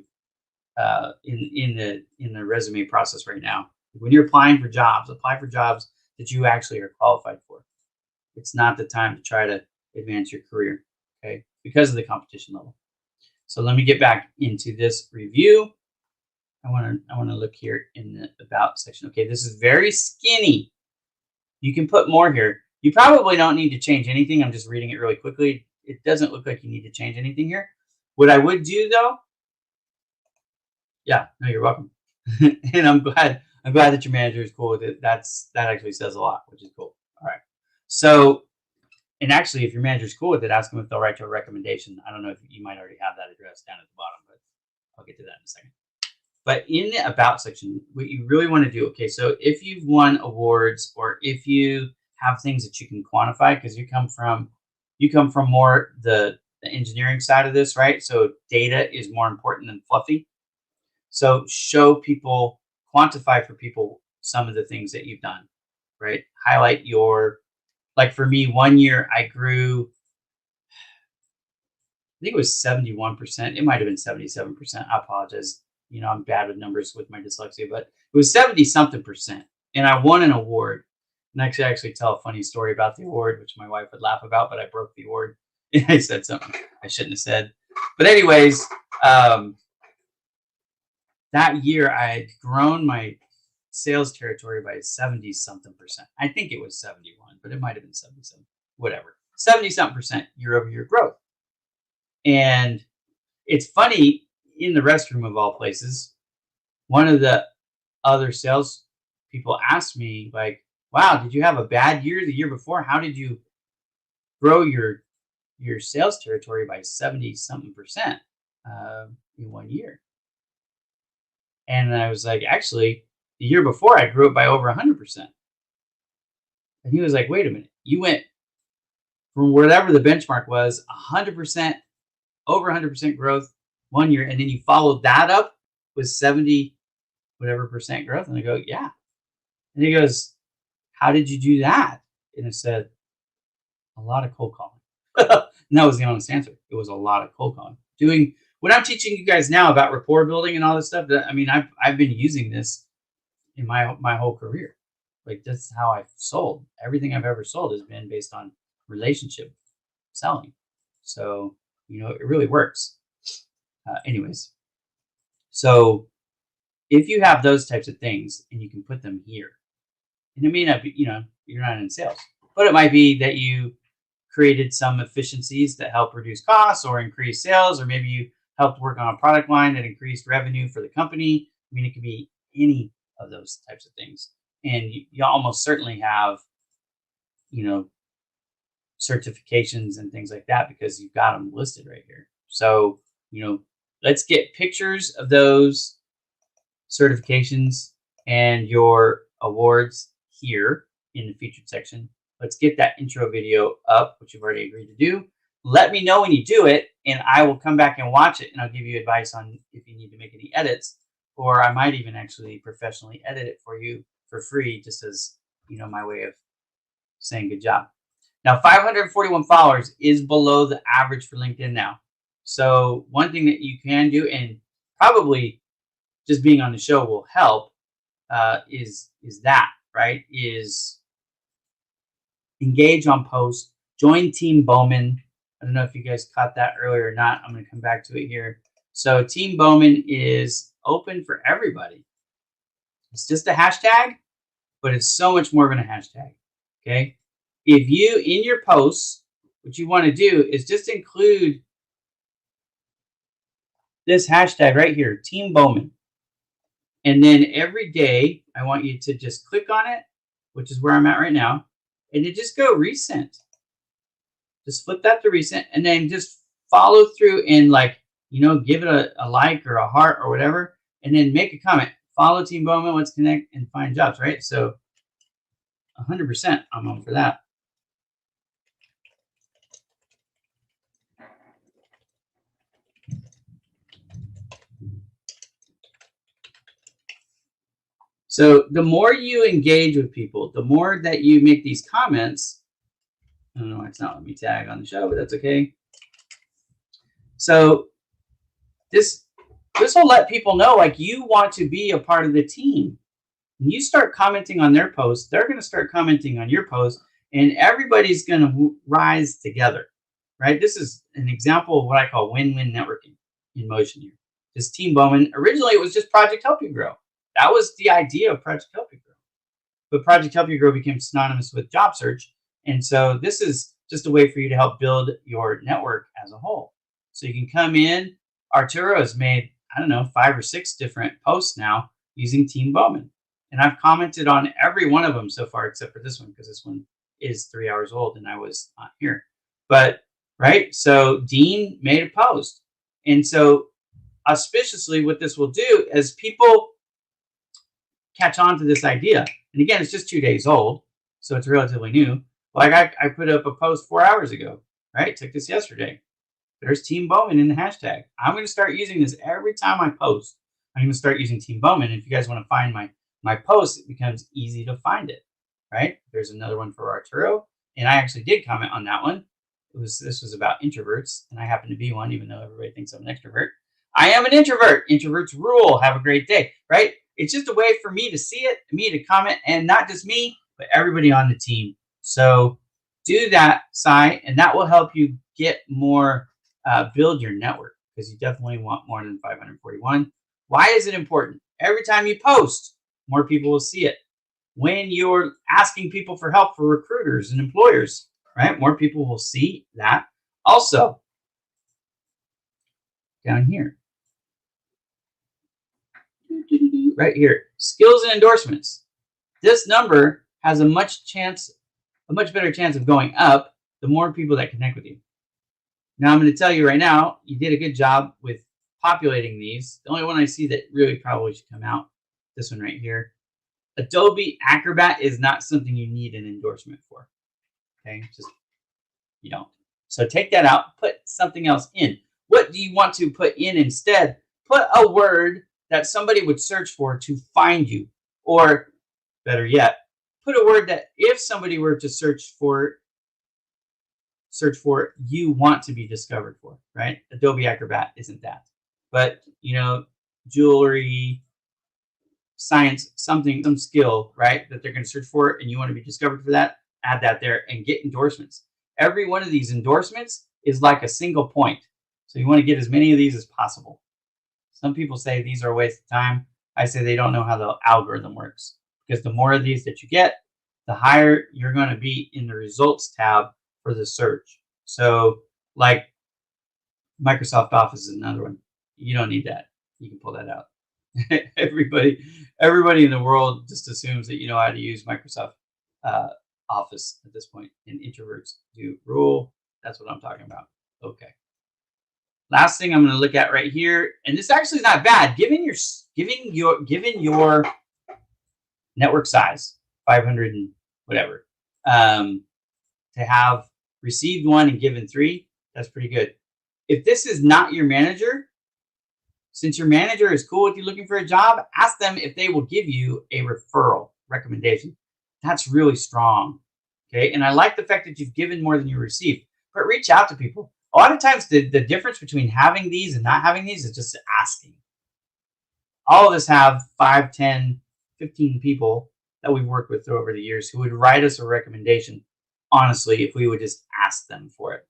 in the resume process right now. When you're applying for jobs, apply for jobs that you actually are qualified for. It's not the time to try to advance your career, okay? Because of the competition level. So let me get back into this review. I want to look here in the about section. Okay, this is very skinny. You can put more here. You probably don't need to change anything. I'm just reading it really quickly. It doesn't look like you need to change anything here. What I would do though, yeah, no, you're welcome. And I'm glad that your manager is cool with it. That actually says a lot, which is cool. All right. So, and actually, if your manager's cool with it, ask them if they'll write you a recommendation. I don't know if you might already have that address down at the bottom, but I'll get to that in a second. But in the about section, what you really want to do, okay, so if you've won awards or if you have things that you can quantify, because you come from more the engineering side of this, right? So data is more important than fluffy. So show people, quantify for people some of the things that you've done, right? Highlight your, like for me, 1 year I grew, I think it was 71%. It might have been 77%. I apologize. I'm bad with numbers with my dyslexia, but it was 70 something percent. And I won an award. And actually tell a funny story about the award, which my wife would laugh about, but I broke the award. And I said something I shouldn't have said. But anyways, that year I had grown my sales territory by 70 something percent. I think it was 71, but it might have been 77, whatever. 70 something percent year over year growth. And it's funny, in the restroom of all places, one of the other sales people asked me, like, wow, did you have a bad year the year before? How did you grow your sales territory by 70 something percent in 1 year? And I was like, actually, the year before I grew it by over 100%. And he was like, wait a minute, you went from whatever the benchmark was, 100%, over 100% growth 1 year, and then you followed that up with 70 whatever percent growth. And I go, yeah. And he goes, how did you do that? And I said, a lot of cold calling. And that was the honest answer. It was a lot of cold calling. Doing what I'm teaching you guys now about rapport building and all this stuff. I mean, I've been using this in my whole career. Like, that's how I've sold. Everything I've ever sold has been based on relationship selling. So, it really works. Anyways, so if you have those types of things and you can put them here, and it may not be, you're not in sales, but it might be that you created some efficiencies that help reduce costs or increase sales, or maybe you helped work on a product line that increased revenue for the company. I mean, it could be any of those types of things. And you almost certainly have, certifications and things like that because you've got them listed right here. So, let's get pictures of those certifications and your awards here in the featured section. Let's get that intro video up, which you've already agreed to do. Let me know when you do it, and I will come back and watch it, and I'll give you advice on if you need to make any edits, or I might even actually professionally edit it for you for free, just as, my way of saying good job. Now, 541 followers is below the average for LinkedIn now. So one thing that you can do, and probably just being on the show will help, is that, right? Is engage on posts, join Team Bowman. I don't know if you guys caught that earlier or not. I'm going to come back to it here. So Team Bowman is open for everybody. It's just a hashtag, but it's so much more than a hashtag. Okay. If you, in your posts, what you want to do is just include this hashtag right here, Team Bowman. And then every day, I want you to just click on it, which is where I'm at right now, and then just go recent. Just flip that to recent, and then just follow through and give it a like or a heart or whatever, and then make a comment. Follow Team Bowman, let's connect and find jobs, right? So 100% I'm on for that. So the more you engage with people, the more that you make these comments. I don't know why it's not letting me tag on the show, but that's okay. So this will let people know, like, you want to be a part of the team. When you start commenting on their posts, they're going to start commenting on your post, and everybody's going to rise together, right? This is an example of what I call win-win networking in motion here. This Team Bowman, originally it was just Project Help You Grow. That was the idea of Project Help You Grow. But Project Help You Grow became synonymous with job search. And so this is just a way for you to help build your network as a whole. So you can come in. Arturo has made, I don't know, 5 or 6 different posts now using Team Bowman. And I've commented on every one of them so far, except for this one, because this one is 3 hours old and I was not here. But, right, so Dean made a post. And so auspiciously, what this will do is people catch on to this idea. And again, it's just 2 days old, so it's relatively new. Like I put up a post 4 hours ago, right? Took this yesterday. There's Team Bowman in the hashtag. I'm going to start using this every time I post. I'm going to start using Team Bowman. If you guys want to find my post, it becomes easy to find it, right? There's another one for Arturo, and I actually did comment on that one. This was about introverts, and I happen to be one, even though everybody thinks I'm an extrovert. I am an introvert. Introverts rule. Have a great day, right? It's just a way for me to see it, me to comment, and not just me, but everybody on the team. So do that, Sai, and that will help you get more, build your network, because you definitely want more than 541. Why is it important? Every time you post, more people will see it. When you're asking people for help for recruiters and employers, right, more people will see that. Also, down here, right here, skills and endorsements. This number has a much better chance of going up the more people that connect with you. Now, I'm going to tell you right now, you did a good job with populating these. The only one I see that really probably should come out, this one right here. Adobe Acrobat is not something you need an endorsement for. Okay, just you don't. So take that out, put something else in. What do you want to put in instead? Put a word that somebody would search for to find you. Or better yet, put a word that if somebody were to search for, you want to be discovered for, right? Adobe Acrobat isn't that. But, jewelry, science, something, some skill, right, that they're going to search for, and you want to be discovered for that, add that there and get endorsements. Every one of these endorsements is like a single point. So you want to get as many of these as possible. Some people say these are a waste of time. I say they don't know how the algorithm works, because the more of these that you get, the higher you're going to be in the results tab for the search. So like Microsoft Office is another one. You don't need that. You can pull that out. Everybody in the world just assumes that you know how to use Microsoft Office at this point, and introverts do rule. That's what I'm talking about. Okay. Last thing I'm going to look at right here, and this actually is not bad. Given your network size, 500 and whatever, to have received 1 and given 3, that's pretty good. If this is not your manager, since your manager is cool with you looking for a job, ask them if they will give you a referral recommendation. That's really strong. Okay. And I like the fact that you've given more than you received, but reach out to people. A lot of times the difference between having these and not having these is just asking. All of us have 5, 10, 15 people that we've worked with over the years who would write us a recommendation, honestly, if we would just ask them for it.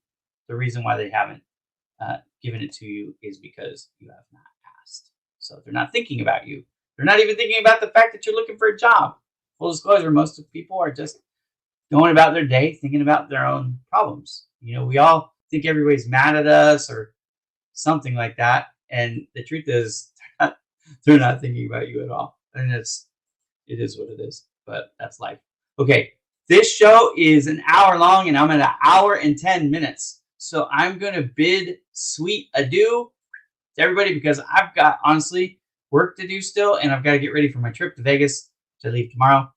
The reason why they haven't given it to you is because you have not asked. So they're not thinking about you. They're not even thinking about the fact that you're looking for a job. Full disclosure, most of people are just going about their day thinking about their own problems. We all think everybody's mad at us or something like that. And the truth is, they're not thinking about you at all. And it is what it is, but that's life. Okay, this show is an hour long, and I'm at 1 hour and 10 minutes. So I'm going to bid sweet adieu to everybody, because I've got, honestly, work to do still, and I've got to get ready for my trip to Vegas, which I leave tomorrow.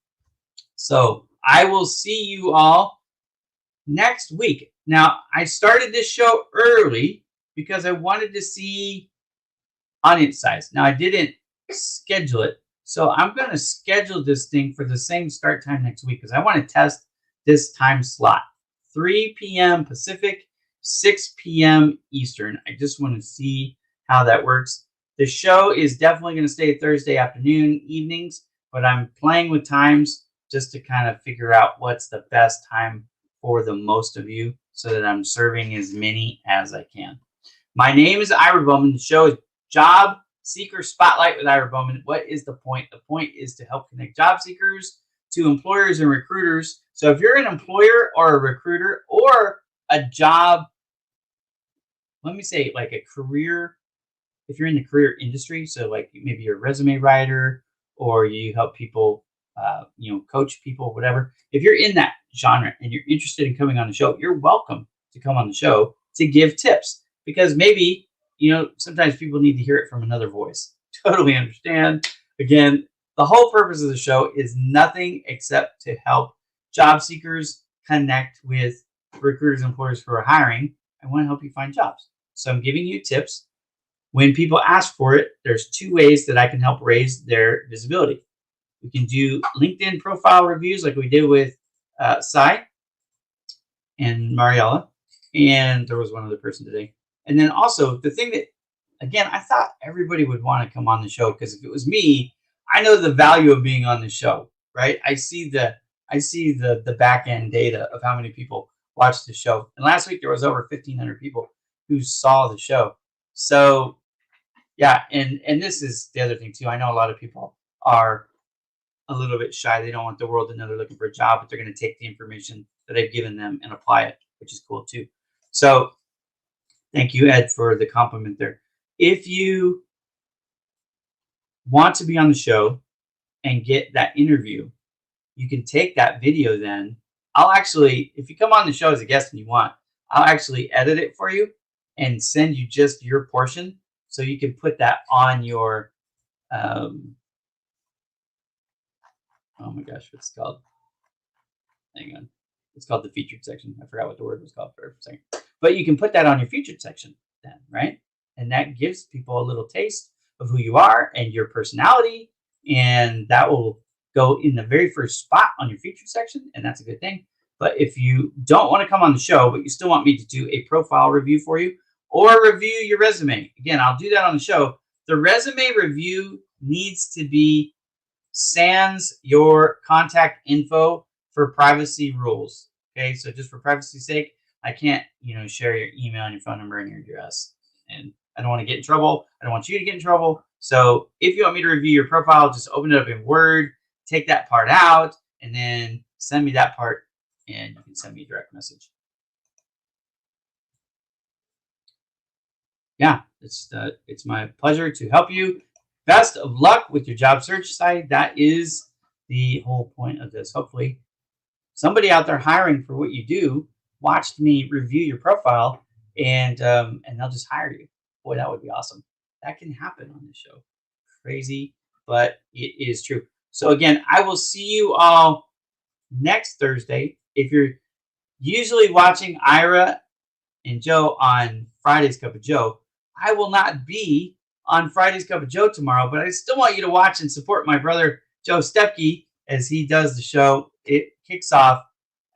So I will see you all next week. Now, I started this show early because I wanted to see audience size. Now, I didn't schedule it, So I'm going to schedule this thing for the same start time next week because I want to test this time slot 3 p.m. Pacific, 6 p.m. Eastern. I just want to see how that works. The show is definitely going to stay Thursday afternoon, evenings, but I'm playing with times just to kind of figure out what's the best time for the most of you so that I'm serving as many as I can. My name is Ira Bowman. The show is Job Seeker Spotlight with Ira Bowman. What is the point? The point is to help connect job seekers to employers and recruiters. So if you're an employer or a recruiter or a job, let me say like a career, if you're in the career industry, so like maybe you're a resume writer or you help people, coach people, whatever. If you're in that genre and you're interested in coming on the show, you're welcome to come on the show to give tips because maybe, sometimes people need to hear it from another voice. Totally understand. Again, the whole purpose of the show is nothing except to help job seekers connect with recruiters and employers who are hiring. I want to help you find jobs. So I'm giving you tips. When people ask for it, there's two ways that I can help raise their visibility. We can do LinkedIn profile reviews like we did with Sai and Mariella. And there was one other person today. And then also the thing that, again, I thought everybody would want to come on the show because if it was me, I know the value of being on the show, right? I see the back end data of how many people watch the show. And last week there was over 1,500 people who saw the show. So yeah, and this is the other thing too. I know a lot of people are a little bit shy. They don't want the world to know they're looking for a job, but they're going to take the information that I've given them and apply it, which is cool too. So thank you, Ed, for the compliment there. If you want to be on the show and get that interview, you can take that video then. I'll actually, if you come on the show as a guest and you want, I'll actually edit it for you and send you just your portion so you can put that on your, oh my gosh, what's it called? Hang on. It's called the featured section. I forgot what the word was called for a second. But you can put that on your featured section then, right? And that gives people a little taste of who you are and your personality. And that will go in the very first spot on your featured section. And that's a good thing. But if you don't want to come on the show, but you still want me to do a profile review for you or review your resume, again, I'll do that on the show. The resume review needs to be sans your contact info for privacy rules. Okay, so just for privacy's sake, I can't, share your email and your phone number and your address. And I don't want to get in trouble. I don't want you to get in trouble. So if you want me to review your profile, just open it up in Word, take that part out, and then send me that part, and you can send me a direct message. Yeah, it's my pleasure to help you. Best of luck with your job search site. That is the whole point of this. Hopefully, somebody out there hiring for what you do watched me review your profile, and they'll just hire you. Boy, that would be awesome. That can happen on this show. Crazy, but it is true. So again, I will see you all next Thursday. If you're usually watching Ira and Joe on Friday's Cup of Joe, I will not be on Friday's Cup of Joe tomorrow, but I still want you to watch and support my brother Joe Stepke as he does the show. It kicks off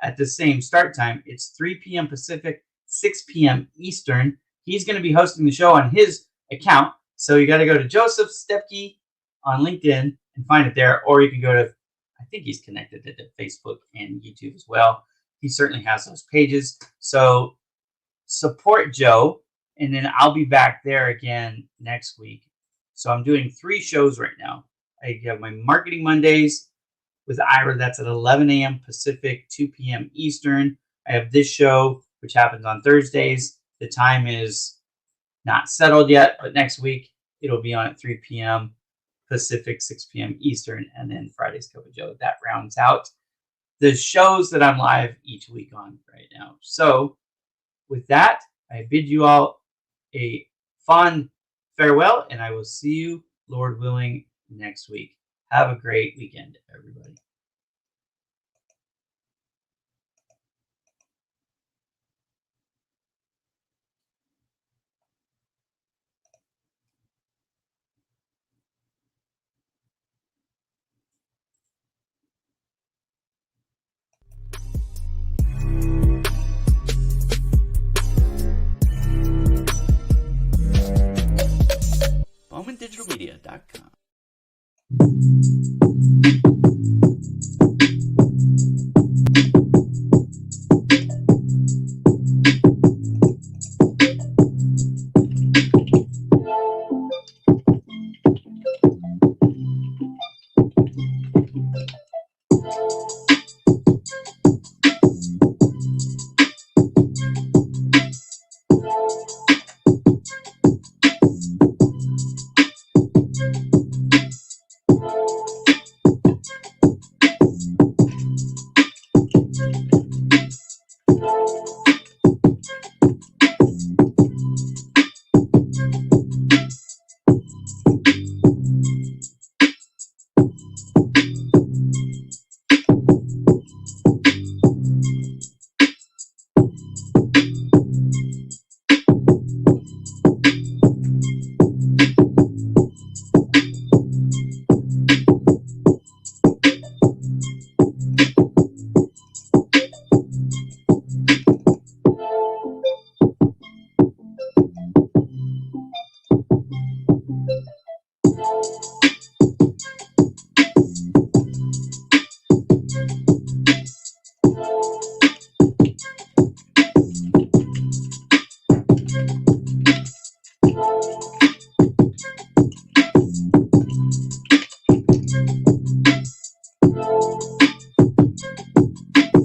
at the same start time. It's 3 p.m. Pacific, 6 p.m. Eastern. He's going to be hosting the show on his account. So you got to go to Joseph Stepke on LinkedIn and find it there. Or you can go to, I think he's connected to Facebook and YouTube as well. He certainly has those pages. So support Joe. And then I'll be back there again next week. So I'm doing 3 shows right now. I have my Marketing Mondays with Ira. That's at 11 a.m. Pacific, 2 p.m. Eastern. I have this show, which happens on Thursdays. The time is not settled yet, but next week it'll be on at 3 p.m. Pacific, 6 p.m. Eastern. And then Friday's Cup of Joe. That rounds out the shows that I'm live each week on right now. So with that, I bid you all a fond farewell, and I will see you, Lord willing, next week. Have a great weekend, everybody. digitalmedia.com.